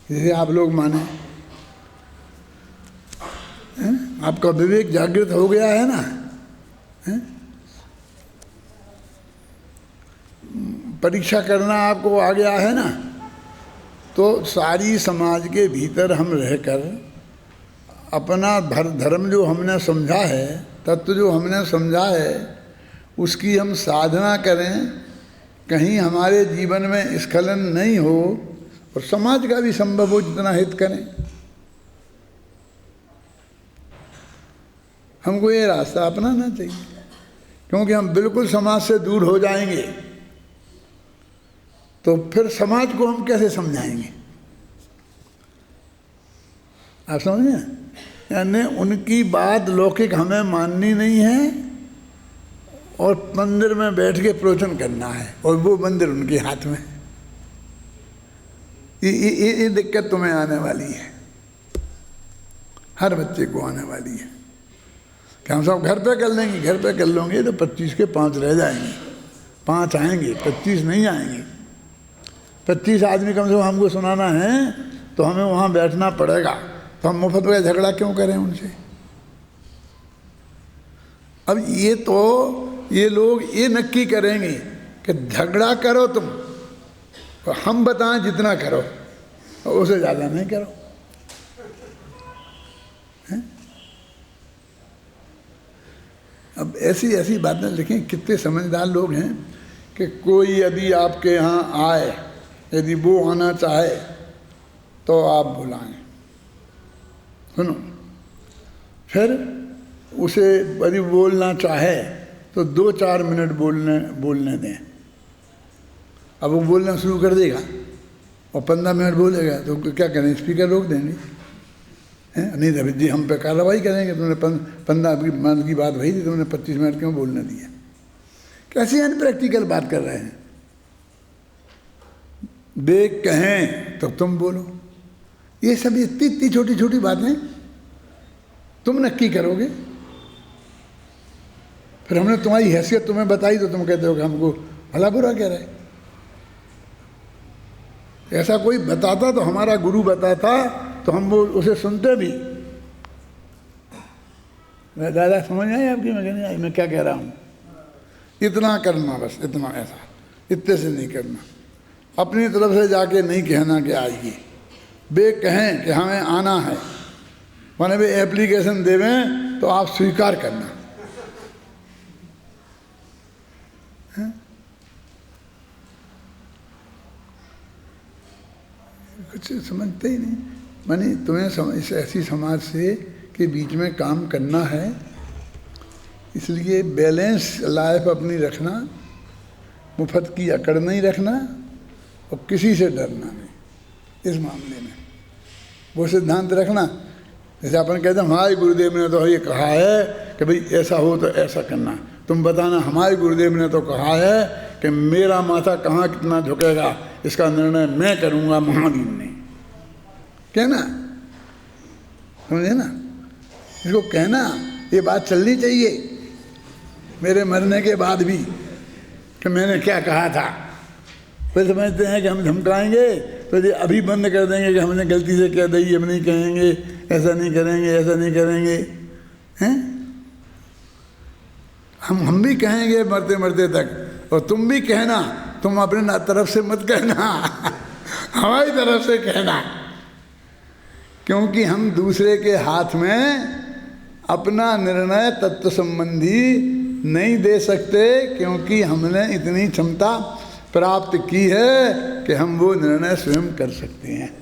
जिसे आप लोग माने। आपका विवेक जागृत हो गया है ना? परीक्षा करना आपको आ गया है ना? तो सारी समाज के भीतर हम रहकर अपना धर्म जो हमने समझा है, तत्व जो हमने समझा है, उसकी हम साधना करें, कहीं हमारे जीवन में स्खलन नहीं हो, और समाज का भी संभव हो जितना हित करें। हमको ये रास्ता अपनाना चाहिए, क्योंकि हम बिल्कुल समाज से दूर हो जाएंगे तो फिर समाज को हम कैसे समझाएंगे? आप समझे? यानी उनकी बात लौकिक हमें माननी नहीं है, और मंदिर में बैठ के प्रवचन करना है, और वो मंदिर उनके हाथ में। ये दिक्कत तुम्हें आने वाली है, हर बच्चे को आने वाली है कि हम सब घर पे कर लेंगे, घर पे कर लेंगे तो 25 के 5 रह जाएंगे, 5 आएंगे, 25 नहीं आएंगे। 25 आदमी कम से कम हमको सुनाना है तो हमें वहाँ बैठना पड़ेगा, तो हम मुफ्त में झगड़ा क्यों करें उनसे? अब ये लोग ये नक्की करेंगे कि झगड़ा करो तुम, तो हम बताएं जितना करो, और उससे ज़्यादा नहीं करो। हैं? अब ऐसी ऐसी बातें लिखें। कितने समझदार लोग हैं कि कोई यदि आपके यहाँ आए, यदि वो आना चाहे तो आप बुलाएं, सुनो, फिर उसे यदि बोलना चाहे तो 2-4 मिनट बोलने दें। अब वो बोलना शुरू कर देगा और 15 मिनट बोलेगा तो क्या करें, स्पीकर रोक देंगे, हैं? नहीं तो जी हम पे कार्रवाई करेंगे, तुमने 15 मिनट की बात वही थी, तुमने 25 मिनट क्यों बोलने दिया। कैसी अनप्रैक्टिकल बात कर रहे हैं। देख कहें तो तुम बोलो। ये सब इतनी छोटी छोटी बातें तुम नक्की करोगे। फिर हमने तुम्हारी हैसियत तुम्हें बताई तो तुम कहते हो कि हमको भला बुरा कह रहे। ऐसा कोई बताता तो हमारा गुरु बताता तो हम वो उसे सुनते भी। दादा समझ आई आपकी, मैं कहने आई मैं क्या कह रहा हूँ। इतना करना बस, इतना, ऐसा इतने से नहीं करना। अपनी तरफ से जाके नहीं कहना कि आइए, वे कहें कि हमें आना है, माने वे एप्लीकेशन देवें तो आप स्वीकार करना। कुछ समझते ही नहीं। माने तुम्हें इस ऐसी समाज से के बीच में काम करना है, इसलिए बैलेंस लाइफ अपनी रखना, मुफ्त की अकड़ नहीं रखना और किसी से डरना नहीं। इस मामले में वो सिद्धांत रखना। जैसे अपन कहते हैं हमारे गुरुदेव ने तो ये कहा है कि भाई ऐसा हो तो ऐसा करना, तुम बताना हमारे गुरुदेव ने तो कहा है कि मेरा माथा कहाँ कितना झुकेगा इसका निर्णय मैं करूँगा, महावीर ने कहना। समझे ना, इसको कहना, ये बात चलनी चाहिए मेरे मरने के बाद भी कि मैंने क्या कहा था। फिर समझते हैं कि हम धमकाएंगे तो ये अभी बंद कर देंगे कि हमने गलती से कह दी, हम नहीं कहेंगे, ऐसा नहीं करेंगे, ऐसा नहीं करेंगे, हैं? हम भी कहेंगे मरते मरते तक, और तुम भी कहना, तुम अपने तरफ से मत कहना हमारी तरफ से कहना, क्योंकि हम दूसरे के हाथ में अपना निर्णय तत्व संबंधी नहीं दे सकते, क्योंकि हमने इतनी क्षमता प्राप्त की है कि हम वो निर्णय स्वयं कर सकते हैं।